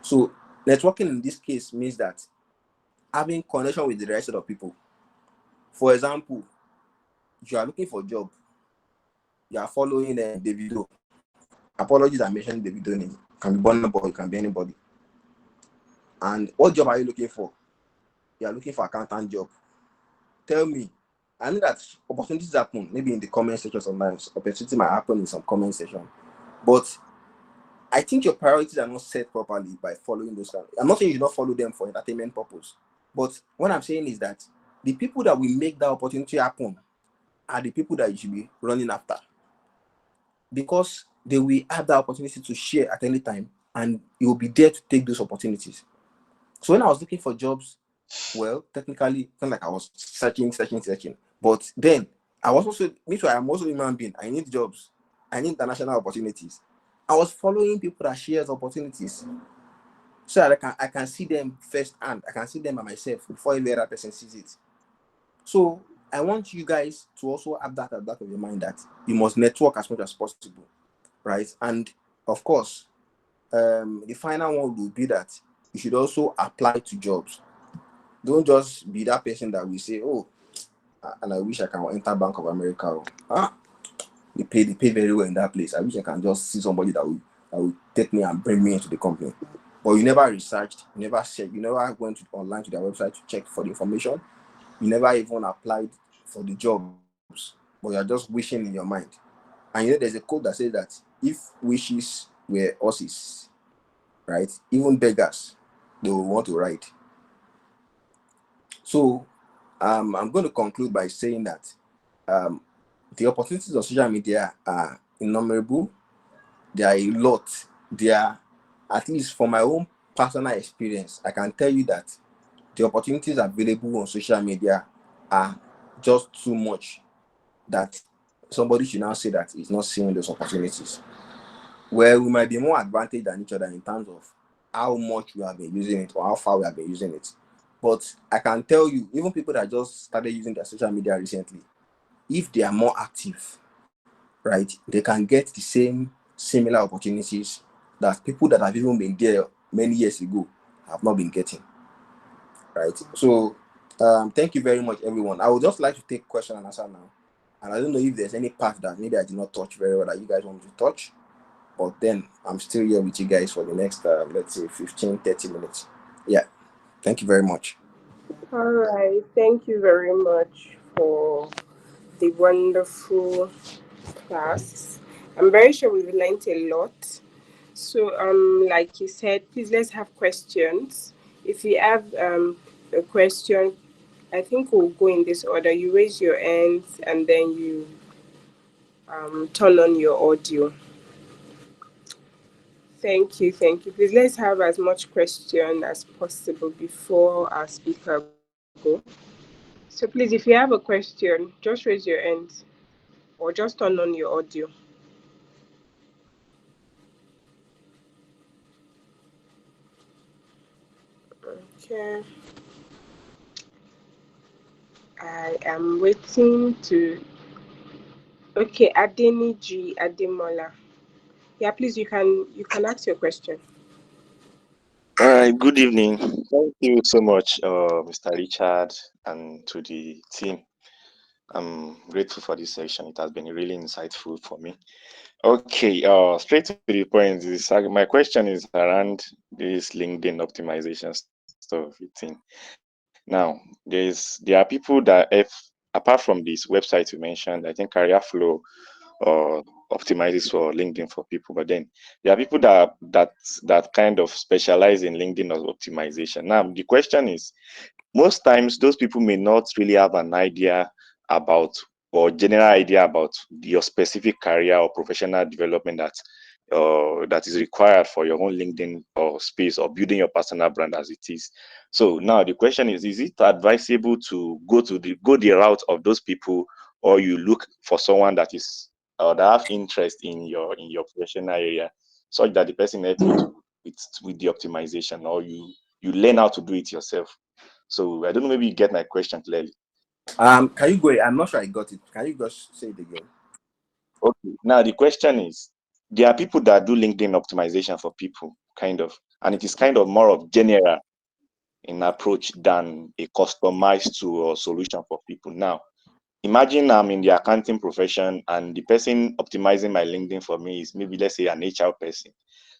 So networking in this case means that having connection with the right set of people. For example, if you are looking for a job, you are following Davido. Apologies, I mentioned Davido name. Can be Burna Boy, it can be anybody. And what job are you looking for? You are looking for accountant job. Tell me. I know that opportunities happen, maybe in the comment section sometimes. Opportunity might happen in some comment section. But I think your priorities are not set properly by following those. I'm not saying you don't follow them for entertainment purpose. But what I'm saying is that the people that will make that opportunity happen are the people that you should be running after. Because they will have that opportunity to share at any time and you will be there to take those opportunities. So when I was looking for jobs, well, technically, it's not like I was searching. But then I was also, me too, I'm also a human being. I need jobs. I need international opportunities. I was following people that share opportunities so that I can see them firsthand. I can see them by myself before every other person sees it. So I want you guys to also have that at the back of your mind that you must network as much as possible, right? And of course, the final one will be that you should also apply to jobs. Don't just be that person that will say, oh, and I wish I can enter Bank of America. They pay very well in that place. I wish I can just see somebody that will take me and bring me into the company. But you never researched, you never checked, you never went online to their website to check for the information. You never even applied for the jobs, but you're just wishing in your mind. And there's a quote that says that if wishes were horses, right? Even beggars, they will want to ride. So I'm going to conclude by saying that the opportunities of social media are innumerable. There are a lot. They are, at least from my own personal experience, I can tell you that the opportunities available on social media are just too much that somebody should now say that he's not seeing those opportunities. Where we might be more advantaged than each other in terms of how much we have been using it or how far we have been using it. But I can tell you, even people that just started using their social media recently, if they are more active, right, they can get the same similar opportunities that people that have even been there many years ago have not been getting, right? So thank you very much, everyone. I would just like to take question and answer now. And I don't know if there's any part that maybe I did not touch very well that you guys want to touch, but then I'm still here with you guys for the next, let's say, 15-30 minutes. Yeah, thank you very much. All right. Thank you very much for the wonderful class. I'm very sure we've learned a lot. So, like you said, please let's have questions. If you have a question, I think we'll go in this order. You raise your hands and then you turn on your audio. Thank you, thank you. Please let's have as much question as possible before our speaker go. So please, if you have a question, just raise your hand or just turn on your audio. Okay. Okay. I am waiting to. Okay, Adeniji Ademola. Yeah, please you can ask your question. All right, good evening. Thank you so much, Mr. Richard, and to the team. I'm grateful for this session. It has been really insightful for me. Okay, straight to the point. My question is around this LinkedIn optimization stuff thing. Now, there are people that, if apart from this website you mentioned, I think CareerFlow or optimizes for LinkedIn for people. But then there are people that kind of specialize in LinkedIn optimization. Now the question is, most times those people may not really have an idea about or general idea about your specific career or professional development that is required for your own LinkedIn or space or building your personal brand as it is. So now the question is it advisable to go the route of those people, or you look for someone that is that have interest in your professional area, such that the person help you with the optimization, or you learn how to do it yourself? So I don't know, maybe you get my question clearly. Can you go? I'm not sure I got it. Can you just say it again? Okay. Now the question is, there are people that do LinkedIn optimization for people, kind of, and it is kind of more of general in approach than a customized tool or solution for people. Now, imagine I'm in the accounting profession and the person optimizing my LinkedIn for me is maybe, let's say, an HR person.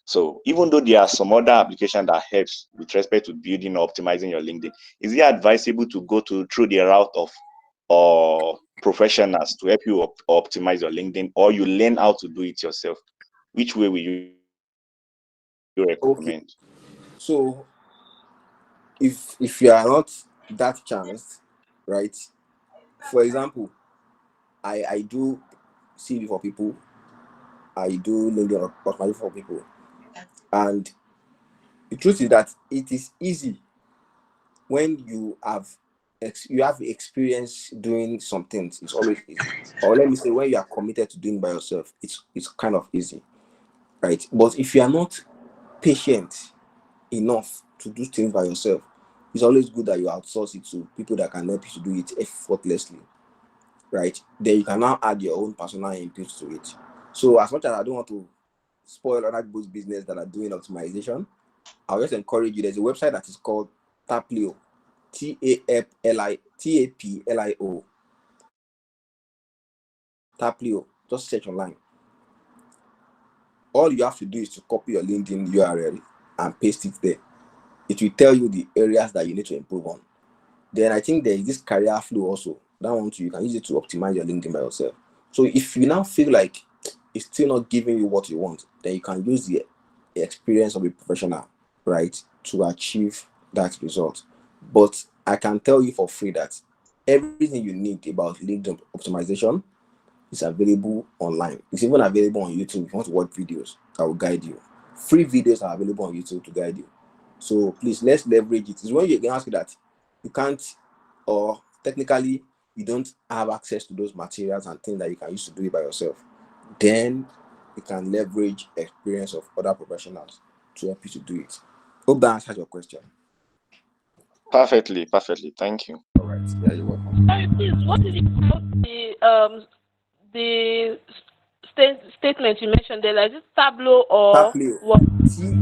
So even though there are some other application that helps with respect to building or optimizing your LinkedIn, is it advisable to go through the route of or professionals to help you optimize your LinkedIn, or you learn how to do it yourself? Which way will you Okay. recommend? So if you are not that chanced, right? For example, I do CV for people, I do LinkedIn optimization for people, and the truth is that it is easy when you have experience doing some things. It's always easy. Or let me say, when you are committed to doing by yourself, it's kind of easy, right? But if you are not patient enough to do things by yourself, it's always good that you outsource it to people that can help you to do it effortlessly, right? Then you can now add your own personal input to it. So as much as I don't want to spoil other people's business that are doing optimization, I'll just encourage you. There's a website that is called Taplio, Taplio. Taplio. Just search online. All you have to do is to copy your LinkedIn URL and paste it there. It will tell you the areas that you need to improve on. Then I think there is this CareerFlow also. That one too, you can use it to optimize your LinkedIn by yourself. So if you now feel like it's still not giving you what you want, then you can use the experience of a professional, right, to achieve that result. But I can tell you for free that everything you need about LinkedIn optimization is available online. It's even available on YouTube. If you want to watch videos that will guide you. Free videos are available on YouTube to guide you. So please, let's leverage it. It's when you can ask you that you can't, or technically you don't have access to those materials and things that you can use to do it by yourself. Then you can leverage experience of other professionals to help you to do it. Hope that answers your question. Perfectly. Thank you. All right. Yeah, you're welcome. Sorry, please, what is the statement you mentioned there? Like, is it Tableau or Taplio. what? Taplio.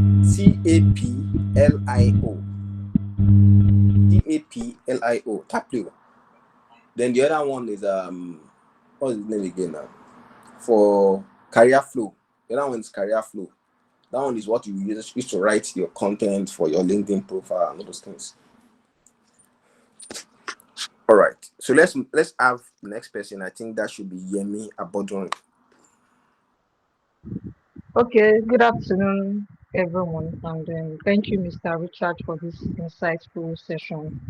Taplio. Taplio. Then the other one is what's his name again now? For CareerFlow. The other one is CareerFlow. That one is what you use to write your content for your LinkedIn profile and all those things. All right. So let's have the next person. I think that should be Yemi Abodun. Okay, good afternoon, everyone, and thank you, Mr. Richard, for this insightful session,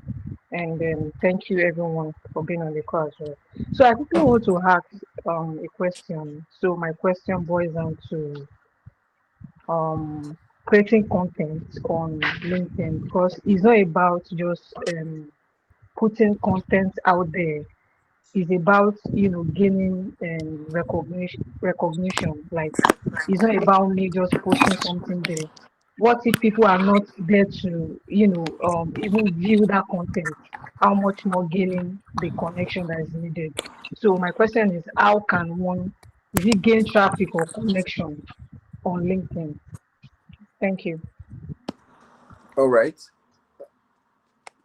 and thank you, everyone, for being on the call as well. So I quickly want to ask a question. So my question boils down to creating content on LinkedIn, because it's not about just putting content out there. It's about gaining recognition. Like, it's not about me just posting something there what if people are not there to, even view that content? How much more gaining the connection that is needed? So my question is, how can one, is it gain traffic or connection on LinkedIn? Thank you. All right.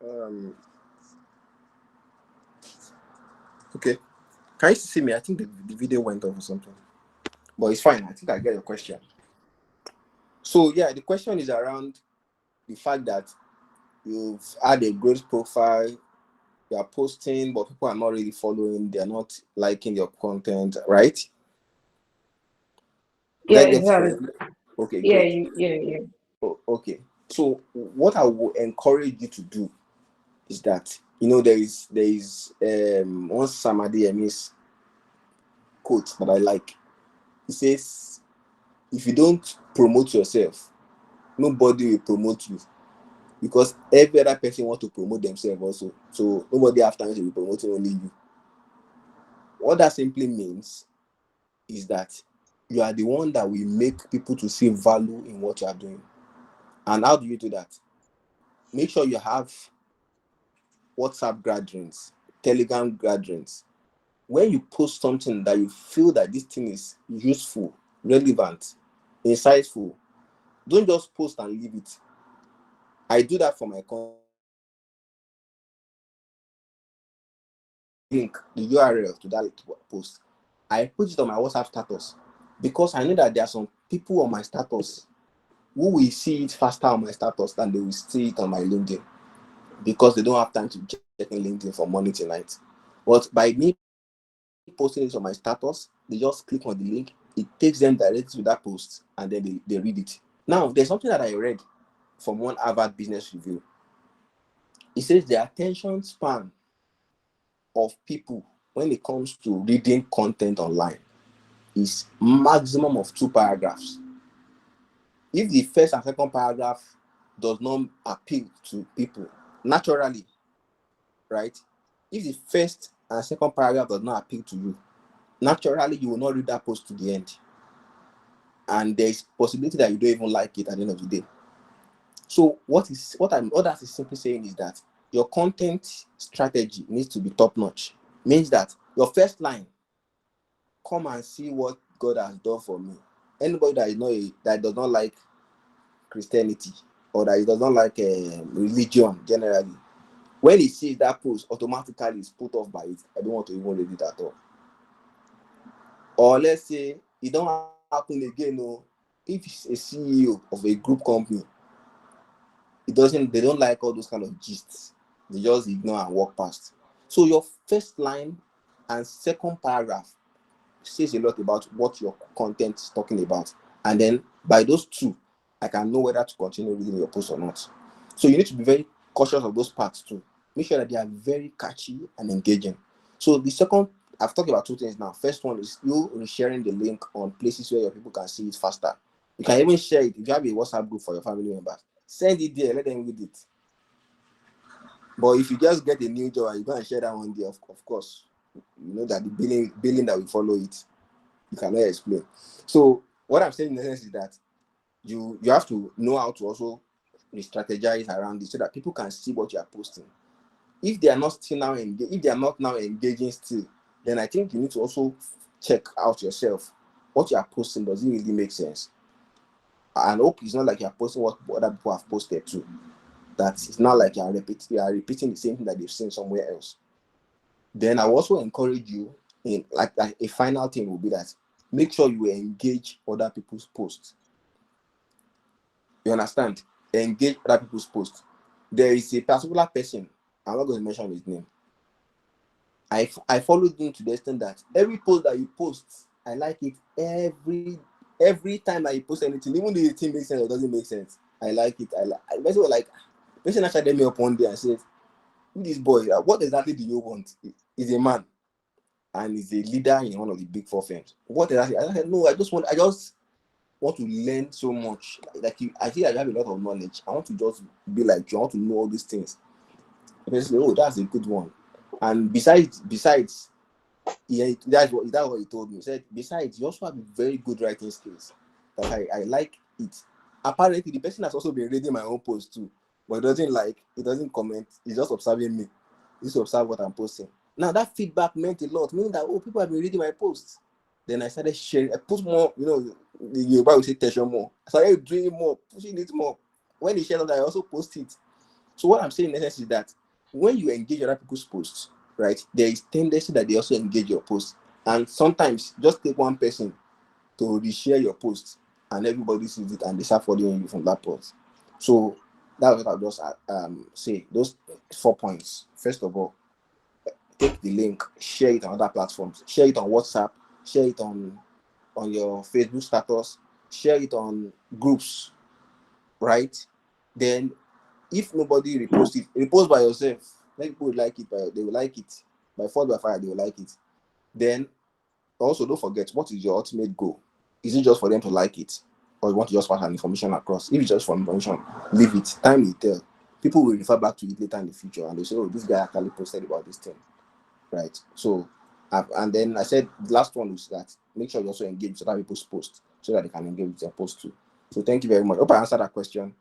Um, okay. Can you see me? I think the video went off or something. But it's fine. I think I get your question. So yeah, the question is around the fact that you've had a great profile, you are posting, but people are not really following, they're not liking your content, right? Did Yeah, I get it exactly. correctly? Okay, Yeah, great. yeah. Okay. So what I will encourage you to do is that there is one Samadi Emi's quote that I like. He says, if you don't promote yourself, nobody will promote you, because every other person want to promote themselves also. So nobody after you will be promoting, only you. What that simply means is that you are the one that will make people to see value in what you are doing. And how do you do that? Make sure you have WhatsApp gatherings, Telegram gatherings. When you post something that you feel that this thing is useful, relevant, insightful, don't just post and leave it. I do that for my link, the URL to that post. I put it on my WhatsApp status because I know that there are some people on my status who will see it faster on my status than they will see it on my LinkedIn, because they don't have time to check LinkedIn from morning to night. But by me posting it on my status, they just click on the link, it takes them directly to that post, and then they read it. Now, there's something that I read from one Harvard Business Review. It says the attention span of people when it comes to reading content online is maximum of 2 paragraphs. If the first and second paragraph does not appeal to people naturally, right? If the first and second paragraph does not appeal to you, naturally you will not read that post to the end. And there's possibility that you don't even like it at the end of the day. So what that is simply saying is that your content strategy needs to be top notch. Means that your first line, come and see what God has done for me. Anybody that does not like Christianity, or that he does not like religion generally, when he sees that post, automatically is put off by it. I don't want to even read it at all. Or let's say it don't happen again. No, if it's a CEO of a group company, they don't like all those kind of gists. They just ignore and walk past. So your first line and second paragraph says a lot about what your content is talking about. And then by those two, I can know whether to continue reading your post or not. So you need to be very cautious of those parts too. Make sure that they are very catchy and engaging. So the second, I've talked about 2 things now. First one is you sharing the link on places where your people can see it faster. You can even share it if you have a WhatsApp group for your family members. Send it there, let them read it. But if you just get a new job and you go and share that one there, of course, you know that the billing that will follow it, you cannot explain. So what I'm saying in essence is that you have to know how to also strategize around it so that people can see what you are posting. If they are not now engaging still, then I think you need to also check out yourself. What you are posting, does it really make sense? And hope it's not like you are posting what other people have posted too. That it's not like you are repeating the same thing that they've seen somewhere else. Then I also encourage you in like a final thing will be that make sure you engage other people's posts. You understand? Engage other people's posts. There is a particular person, I'm not going to mention his name. I followed him to the extent that every post that he posts, I like it every time that he posts anything, even though the thing makes sense or doesn't make sense. I like it. Basically like person actually me up one day and said, this boy, what exactly do you want? He's a man and he's a leader in one of the big 4 firms. What exactly? I said, no, I just want to learn so much. Like I feel like you have a lot of knowledge. I want to just be like you. I want to know all these things. Basically, oh, that's a good one. And besides, yeah, that's what he told me. He said, besides, you also have very good writing skills. That I like it. apparently the person has also been reading my own post too, but it doesn't comment, he's just observing me. He's observe what I'm posting. Now that feedback meant a lot, meaning that people have been reading my posts. Then I started sharing. I put more, the Yoruba will say tension more. I started doing more, pushing it more. When they share that, I also post it. So what I'm saying in essence is that when you engage other people's posts, right, there is tendency that they also engage your post. And sometimes just take one person to reshare your post and everybody sees it and they start following you from that post. So that's what I'll just say. Those 4 points. First of all, take the link, share it on other platforms, share it on WhatsApp, share it on your Facebook status, share it on groups, right? Then if nobody reposts it, repost by yourself. Let people like it, they will like it. By force by fire, they will like it. Then also don't forget, what is your ultimate goal? Is it just for them to like it? Or you want to just pass an information across? If it's just for information, leave it. Time will tell. People will refer back to it later in the future and they say, oh, this guy actually posted about this thing. Right? So, and then I said the last one is that make sure you also engage with other people's posts so that they can engage with your post too. So thank you very much. Hope I answered that question.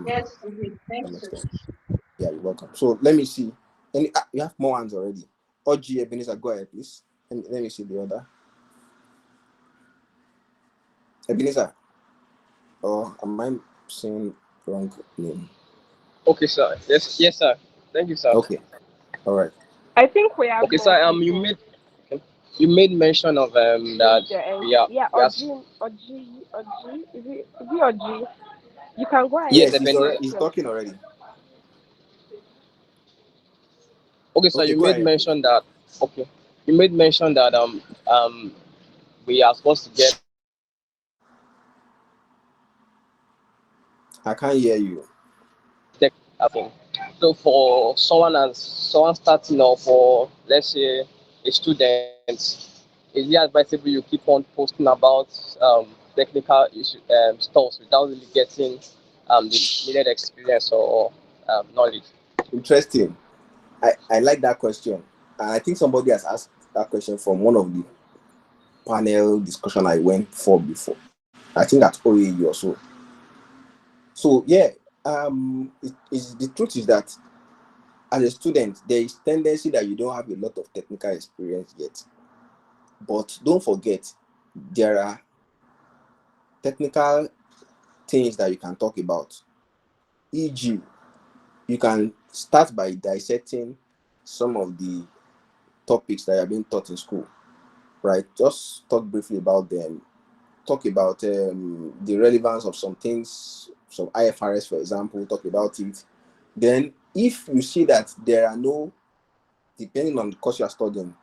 Yes, indeed. Thank you so much. Yeah, you're welcome. So let me see. You have more hands already. OG Ebenezer, go ahead, please. Let me see the other. Ebenezer. Or am I saying wrong name? Okay, sir. Yes, sir. Thank you, sir. Okay. All right. I think we have Okay, more sir. people. You made mention of that. Yeah, Oji. Is it Oji? You can go ahead Yes, Yes, with the Ebenezer. he's question. talking already. Okay, sir. Okay, You go made ahead, please. mention that. Okay, you made mention that we are supposed to get. I can't hear you. Tech happening. So for someone starting off, or let's say a student, is it advisable you keep on posting about technical issue stuff without really getting the needed experience or knowledge? Interesting. I like that question. And I think somebody has asked that question from one of the panel discussion I went for before. I think at OAU or so. So yeah, the truth is that as a student, there is tendency that you don't have a lot of technical experience yet. But don't forget, there are technical things that you can talk about. E.g., you can start by dissecting some of the topics that are being taught in school, right? Just talk briefly about them. Talk about the relevance of some things, some IFRS, for example, talk about it. Then, if you see that there are no, depending on the course you are studying,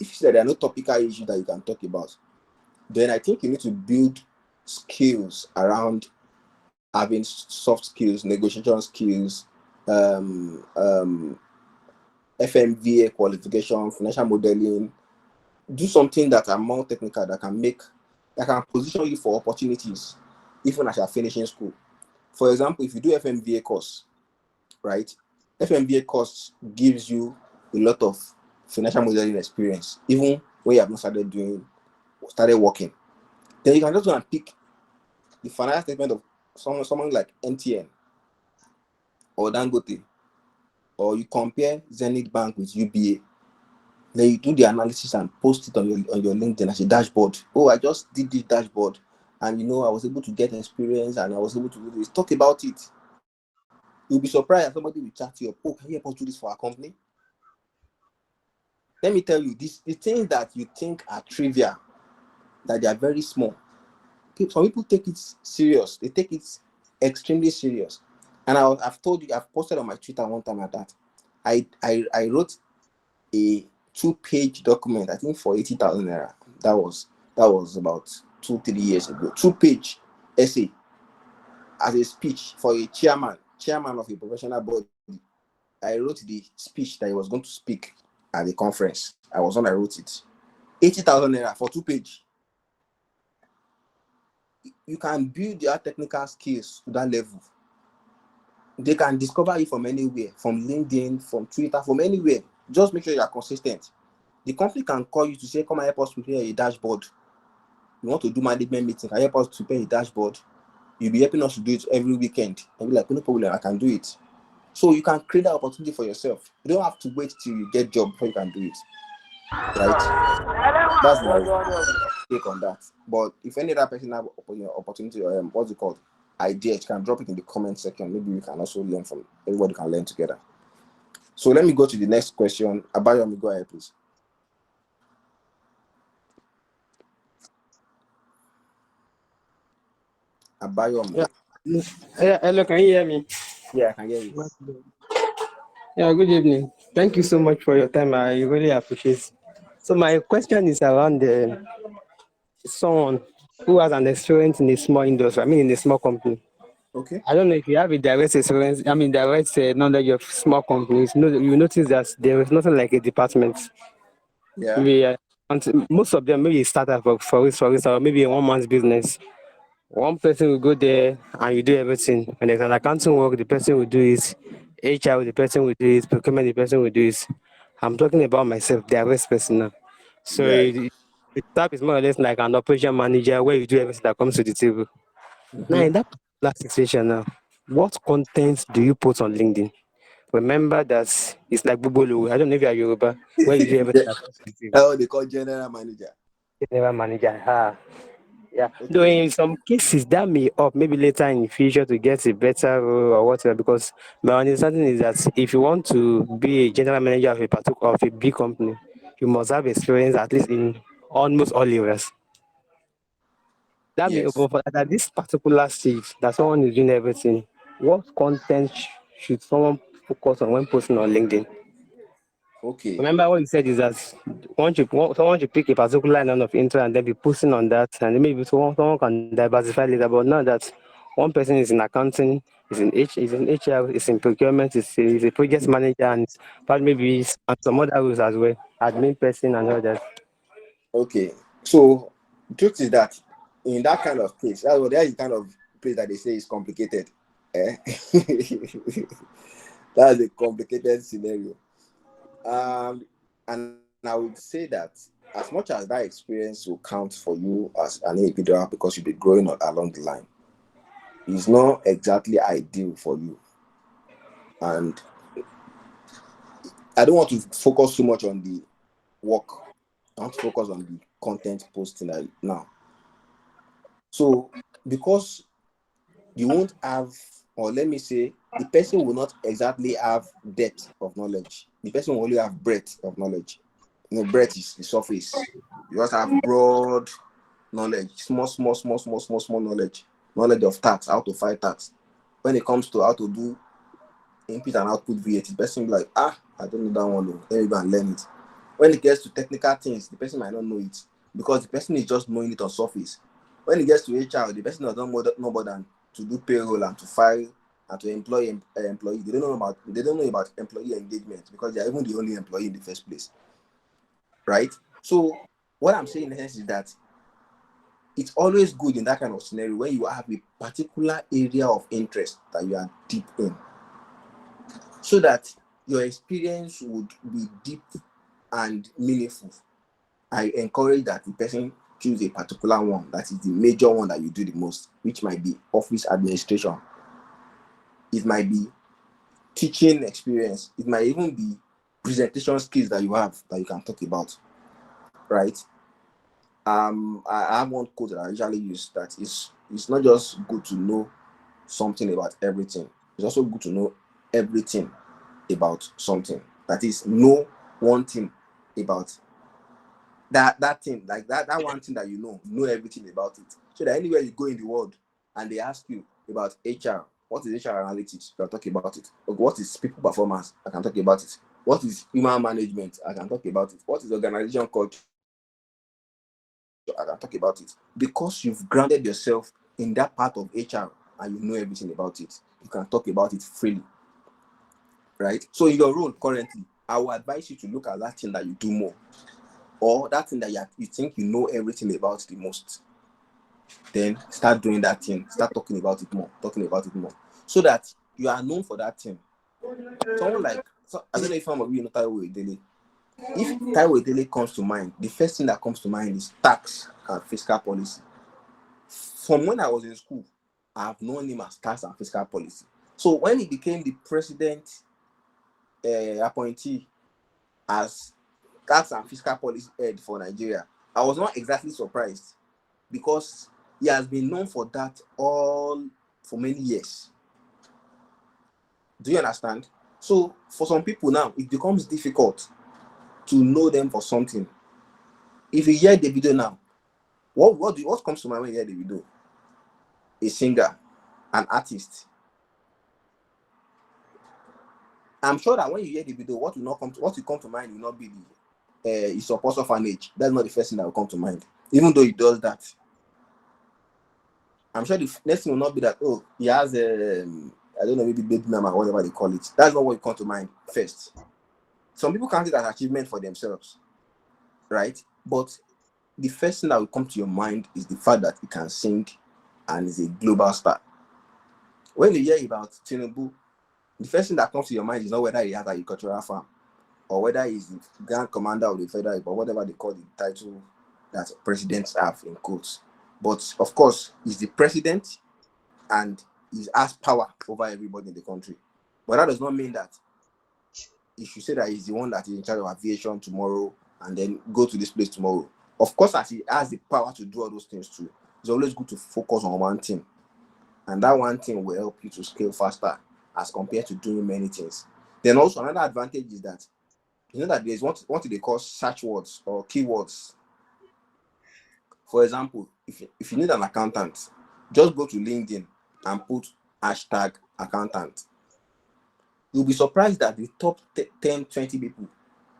if you see that there are no topical issues that you can talk about, then I think you need to build skills around having soft skills, negotiation skills, FMVA qualification, financial modeling. Do something that are more technical that can position you for opportunities even as you're finishing school. For example, if you do FMVA course, right? FMVA course gives you a lot of financial modeling experience, even when you have not started working. Then you can just go and pick the financial statement of someone like MTN or Dangote, or you compare Zenith Bank with UBA. Then you do the analysis and post it on your LinkedIn as a dashboard. Oh, I just did this dashboard, and I was able to get experience, and I was able to do this. Talk about it. You'll be surprised that somebody will chat you up. Oh, can you help us do this for our company? Let me tell you, the things that you think are trivial, that they are very small. Some people take it serious. They take it extremely serious. And I've told you, I've posted on my Twitter one time at that. I wrote a 2-page document, I think for 80,000 naira. That was about 2-3 years ago. 2-page essay as a speech for a chairman of a professional body. I wrote the speech that he was going to speak at the conference. I wrote it. 80,000 naira for 2-page. You can build your technical skills to that level. They can discover you from anywhere, from LinkedIn, from Twitter, from anywhere. Just make sure you are consistent. The company can call you to say, come and help us prepare a dashboard. You want to do management meeting, can you help us prepare a dashboard? You'll be helping us to do it every weekend. And be like, no problem, I can do it. So you can create that opportunity for yourself. You don't have to wait till you get job before you can do it. Right? That's my take on that. But if any other person have opportunity or what's it called? Ideas, you can drop it in the comment section. Maybe we can also learn from everybody can learn together. So let me go to the next question. Abayomi, go ahead, please. Abayomi. Yeah, hello, can you hear me? Yeah, I can hear you. Yeah, good evening. Thank you so much for your time. I really appreciate it. So my question is around someone who has an experience in a small industry, in a small company. Okay. I don't know if you have a direct experience, direct knowledge of small companies. You notice that there is nothing like a department. Yeah. Maybe, most of them maybe start up for it, or maybe a one-man's business. One person will go there and you do everything. When there's an accounting work, the person will do it. HR, the person will do it. Procurement, the person will do it. I'm talking about myself, the arrest person now. So Yeah. the staff is more or less like an operation manager where you do everything that comes to the table. Now, in that particular situation now, what content do you put on LinkedIn? Remember that it's like Bubolo. I don't know if you are Yoruba, where you do everything that comes to the table. Oh, they call general manager. General manager. Yeah. Though Okay. in some cases that may up maybe later in the future to get a better role or whatever. Because my understanding is that if you want to be a general manager of a big company, you must have experience at least in almost all areas. That may Yes. open for at this particular stage that someone is doing everything. What content should someone focus on when posting on LinkedIn? Okay. Remember what you said is that someone should pick a particular line of interest and then be posting on that, and then maybe someone can diversify later. But now that one person is in accounting, is in HR, is in procurement, is a project manager, and probably maybe and some other roles as well, admin person and all that. Okay. So truth is that in that kind of case, that's the kind of place that they say is complicated. Eh? That's a complicated scenario. And I would say that as much as that experience will count for you as an individual because you'll be growing along the line, it's not exactly ideal for you. And I don't want to focus too much on the work. I want to focus on the content posting now. So because you won't have, or let me say, the person will not exactly have depth of knowledge. The person will only have breadth of knowledge. Breadth is the surface. You also have broad knowledge, small knowledge. Knowledge of tax, how to file tax. When it comes to how to do input and output VAT, the person will be like, I don't know that one. Let me go and learn it. When it gets to technical things, the person might not know it because the person is just knowing it on surface. When it gets to HR, the person does not know more than to do payroll and to file and to employ employee. They don't know about employee engagement because they are even the only employee in the first place, right? So what I'm saying in essence is that it's always good in that kind of scenario when you have a particular area of interest that you are deep in, so that your experience would be deep and meaningful. I encourage that the person choose a particular one that is the major one that you do the most, which might be office administration. It might be teaching experience. It might even be presentation skills that you have that you can talk about, right? I have one quote that I usually use that it's not just good to know something about everything. It's also good to know everything about something. That is, know one thing about that thing, like that one thing that you know everything about it. So that anywhere you go in the world and they ask you about HR, what is HR analytics? You can talk about it. Or what is people performance? I can talk about it. What is human management? I can talk about it. What is organization culture? I can talk about it. Because you've grounded yourself in that part of HR and you know everything about it, you can talk about it freely, right? So in your role currently, I will advise you to look at that thing that you do more, or that thing that you think you know everything about the most. Then start doing that thing. Start talking about it more, so that you are known for that thing. Someone like, I don't know if some of you know Taiwo Edele. If Taiwo Edele comes to mind, the first thing that comes to mind is tax and fiscal policy. From when I was in school, I've known him as tax and fiscal policy. So when he became the president appointee as tax and fiscal policy head for Nigeria, I was not exactly surprised, because he has been known for that all for many years. Do you understand? So for some people now, it becomes difficult to know them for something. If you hear Davido now, what comes to mind when you hear Davido? A singer, an artist. I'm sure that when you hear Davido, what will come to mind will not be the his support orphanage. That's not the first thing that will come to mind, even though he does that. I'm sure the next thing will not be that, oh, he has I don't know, maybe baby mama, whatever they call it. That's not what will come to mind first. Some people count it as achievement for themselves, right? But the first thing that will come to your mind is the fact that he can sing and is a global star. When you hear about Tinubu, the first thing that comes to your mind is not whether he has an agricultural farm or whether he's the grand commander of the federal, or whatever they call the title that presidents have in quotes. But of course, he's the president and he has power over everybody in the country. But that does not mean that he should say that he's the one that is in charge of aviation tomorrow and then go to this place tomorrow. Of course, as he has the power to do all those things too, it's always good to focus on one thing. And that one thing will help you to scale faster as compared to doing many things. Then also another advantage is that you know that there's what they call search words or keywords. For example, if you need an accountant, just go to LinkedIn and put hashtag accountant. You'll be surprised that the top 10, 20 people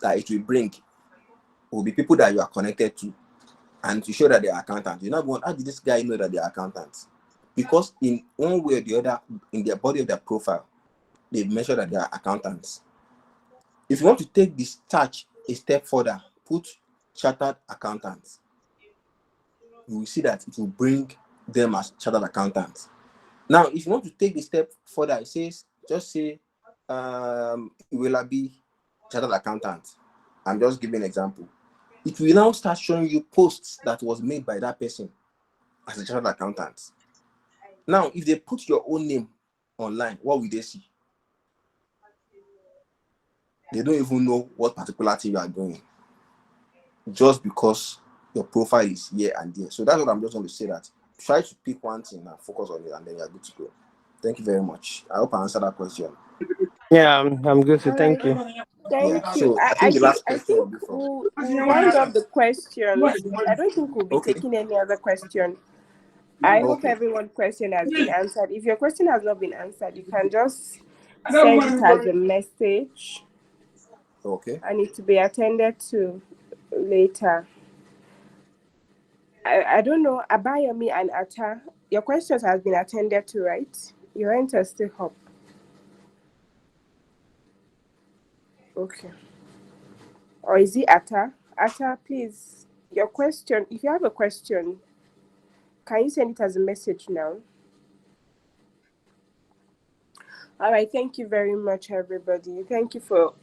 that it will bring will be people that you are connected to, and to show that they are accountants. You're not going, how did this guy know that they are accountants? Because in one way or the other, in their body of their profile, they measure that they are accountants. If you want to take this search a step further, put chartered accountants. You will see that it will bring them as chartered accountants. Now, if you want to take the step further, it says, just say, will I be chartered accountant? I'm just giving an example. It will now start showing you posts that was made by that person as a chartered accountant. Now, if they put your own name online, what will they see? They don't even know what particular thing you are doing, just because your profile is here and there. So that's what I'm just going to say, that try to pick one thing and focus on it, and then you're good to go. Thank you very much. I hope I answered that question. Yeah, I'm good. So All thank right. you. Thank Yeah. you. So I I think the think last I question will think be from. we'll round up the questions. I don't think we'll be Okay. taking any other question. I hope Okay. everyone's question has been answered. If your question has not been answered, you can just send it as a message, Okay. and it to be attended to later. I don't know, Abayomi and Atta, your questions has been attended to, right? Your enter still up. Okay. Or is it Atta? Atta, please, your question, if you have a question, can you send it as a message now? All right, thank you very much, everybody. Thank you for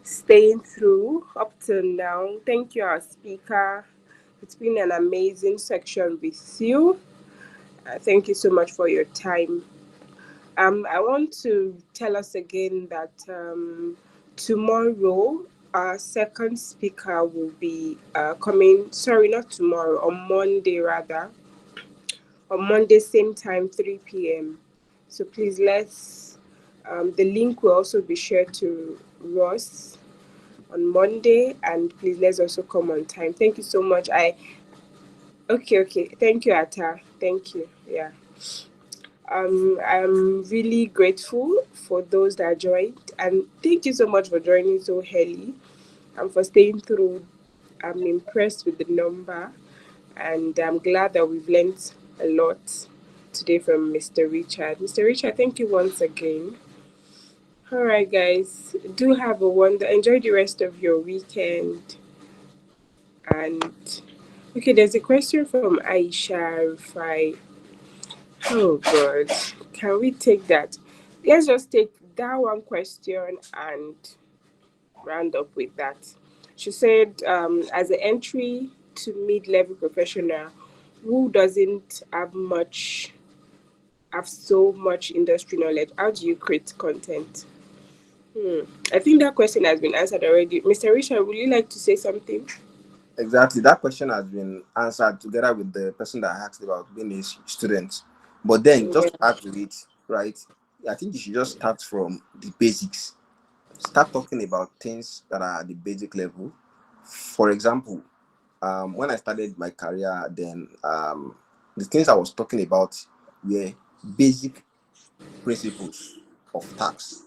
staying through up till now. Thank you, our speaker. It's been an amazing section with you. Thank you so much for your time. I want to tell us again that tomorrow our second speaker will be coming. Sorry, not tomorrow. On Monday, rather. On Monday, same time, 3 p.m. So please let's. The link will also be shared to Ross on Monday, and please let's also come on time. Thank you so much. Okay. Thank you, Atta. Thank you. Yeah. I'm really grateful for those that joined, and thank you so much for joining so early and for staying through. I'm impressed with the number, and I'm glad that we've learned a lot today from Mr. Richard. Mr. Richard, thank you once again. All right, guys, do have a enjoy the rest of your weekend. And okay, there's a question from Aisha Rufai. Oh God, can we take that? Let's just take that one question and round up with that. She said, as an entry to mid-level professional who doesn't have much have so much industry knowledge. How do you create content? I think that question has been answered already. Mr. Richard, would you like to say something? Exactly. That question has been answered together with the person that asked about being a student. But then, just to Yeah. add to it, right? I think you should just start from the basics. Start talking about things that are at the basic level. For example, when I started my career, then the things I was talking about were basic principles of tax.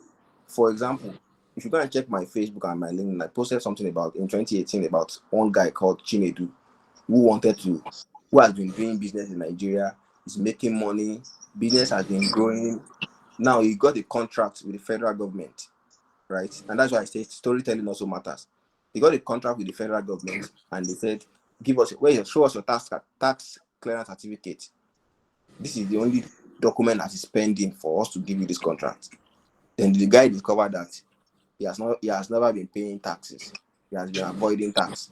For example, if you go and check my Facebook and my LinkedIn, I posted something about in 2018 about one guy called Chinedu who has been doing business in Nigeria, is making money, business has been growing. Now he got a contract with the federal government, right? And that's why I say storytelling also matters. He got a contract with the federal government and they said, show us your tax clearance certificate. This is the only document that is pending for us to give you this contract. Then the guy discovered that he has never been paying taxes. He has been avoiding tax.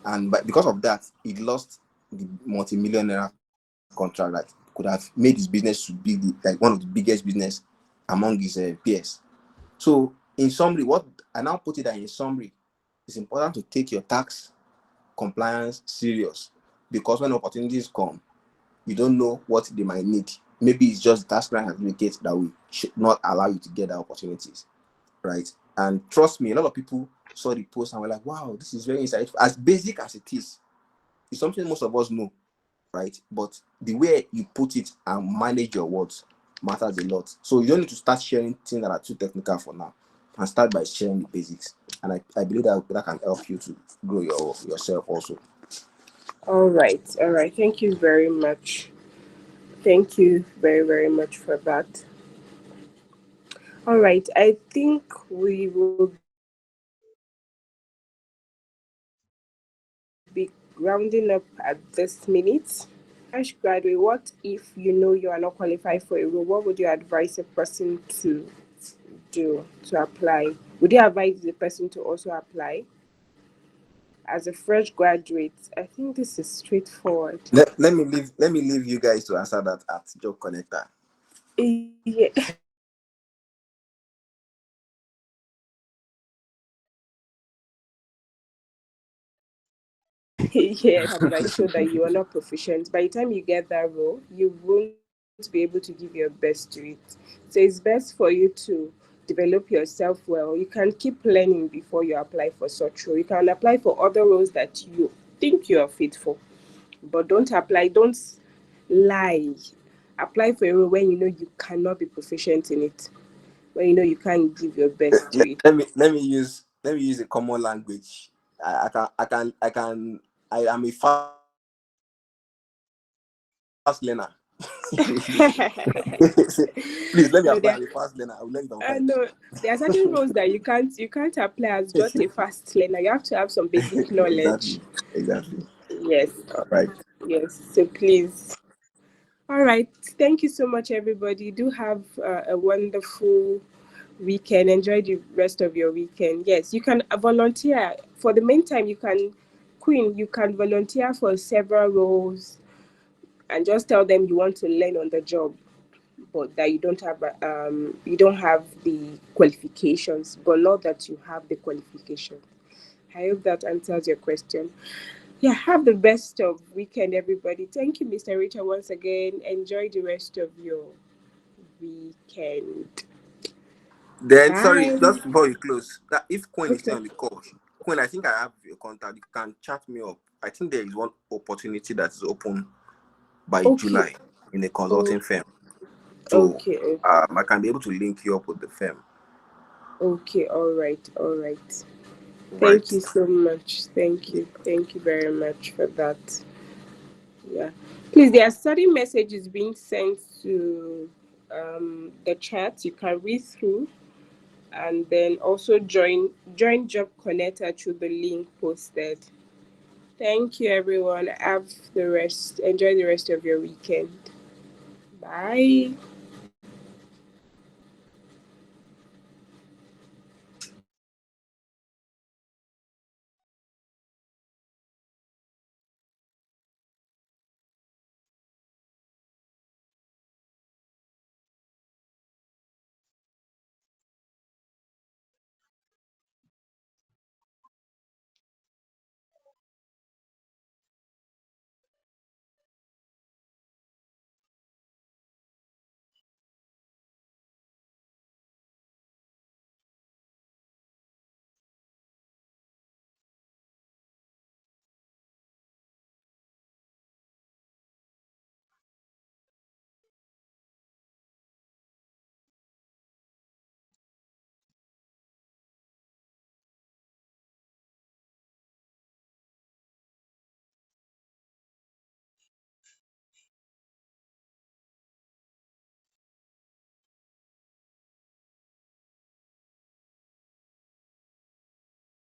And because of that, he lost the multi-millionaire contract that could have made his business to be like one of the biggest business among his peers. So in summary, what I now put it that in summary, it's important to take your tax compliance serious, because when opportunities come, you don't know what they might need. Maybe it's just the tax compliance certificate that will should not allow you to get the opportunities, right? And trust me, a lot of people saw the post and were like, wow, this is very insightful. As basic as it is, it's something most of us know, right? But the way you put it and manage your words matters a lot. So you don't need to start sharing things that are too technical for now, and start by sharing the basics. And I believe that can help you to grow yourself also. All right. All right. Thank you very much. Thank you very, very much for that. All right. I think we will be rounding up at this minute. Fresh graduate, what if you know you are not qualified for a role? What would you advise a person to do to apply? Would you advise the person to also apply as a fresh graduate? I think this is straightforward. Let me leave you guys to answer that at Job Connector. Yeah. Yes, advice so that you are not proficient. By the time you get that role, you won't be able to give your best to it. So it's best for you to develop yourself well. You can keep learning before you apply for such role. You can apply for other roles that you think you are fit for, but don't apply. Don't lie. Apply for a role when you know you cannot be proficient in it. When you know you can't give your best to let, it. let me use a common language. I am a fast learner. Please let me No, apply. there, I'm a fast learner. I will learn it on time. no, there are certain roles that you can't apply as just a fast learner. You have to have some basic knowledge. Exactly. Yes, All right. yes. So please. All right. Thank you so much, everybody. Do have a wonderful weekend. Enjoy the rest of your weekend. Yes, you can volunteer. For the meantime, Queen, you can volunteer for several roles and just tell them you want to learn on the job, but that you don't have the qualifications, but not that you have the qualifications. I hope that answers your question. Yeah, have the best of weekend, everybody. Thank you, Mr. Richard, once again. Enjoy the rest of your weekend. Then, sorry, Bye. just before you close, that if Queen is still Okay. on the call, Queen, I think I have your contact. You can chat me up. I think there is one opportunity that is open by Okay. July in a Oh, consulting firm. So okay. Okay. I can be able to link you up with the firm. Okay. All right. All right. Right. Thank you so much. Thank you. Thank you very much for that. Yeah. Please, there are certain messages being sent to the chat. You can read through and then also join Job Connector through the link posted. Thank you, everyone. Have the rest. Enjoy the rest of your weekend. Bye.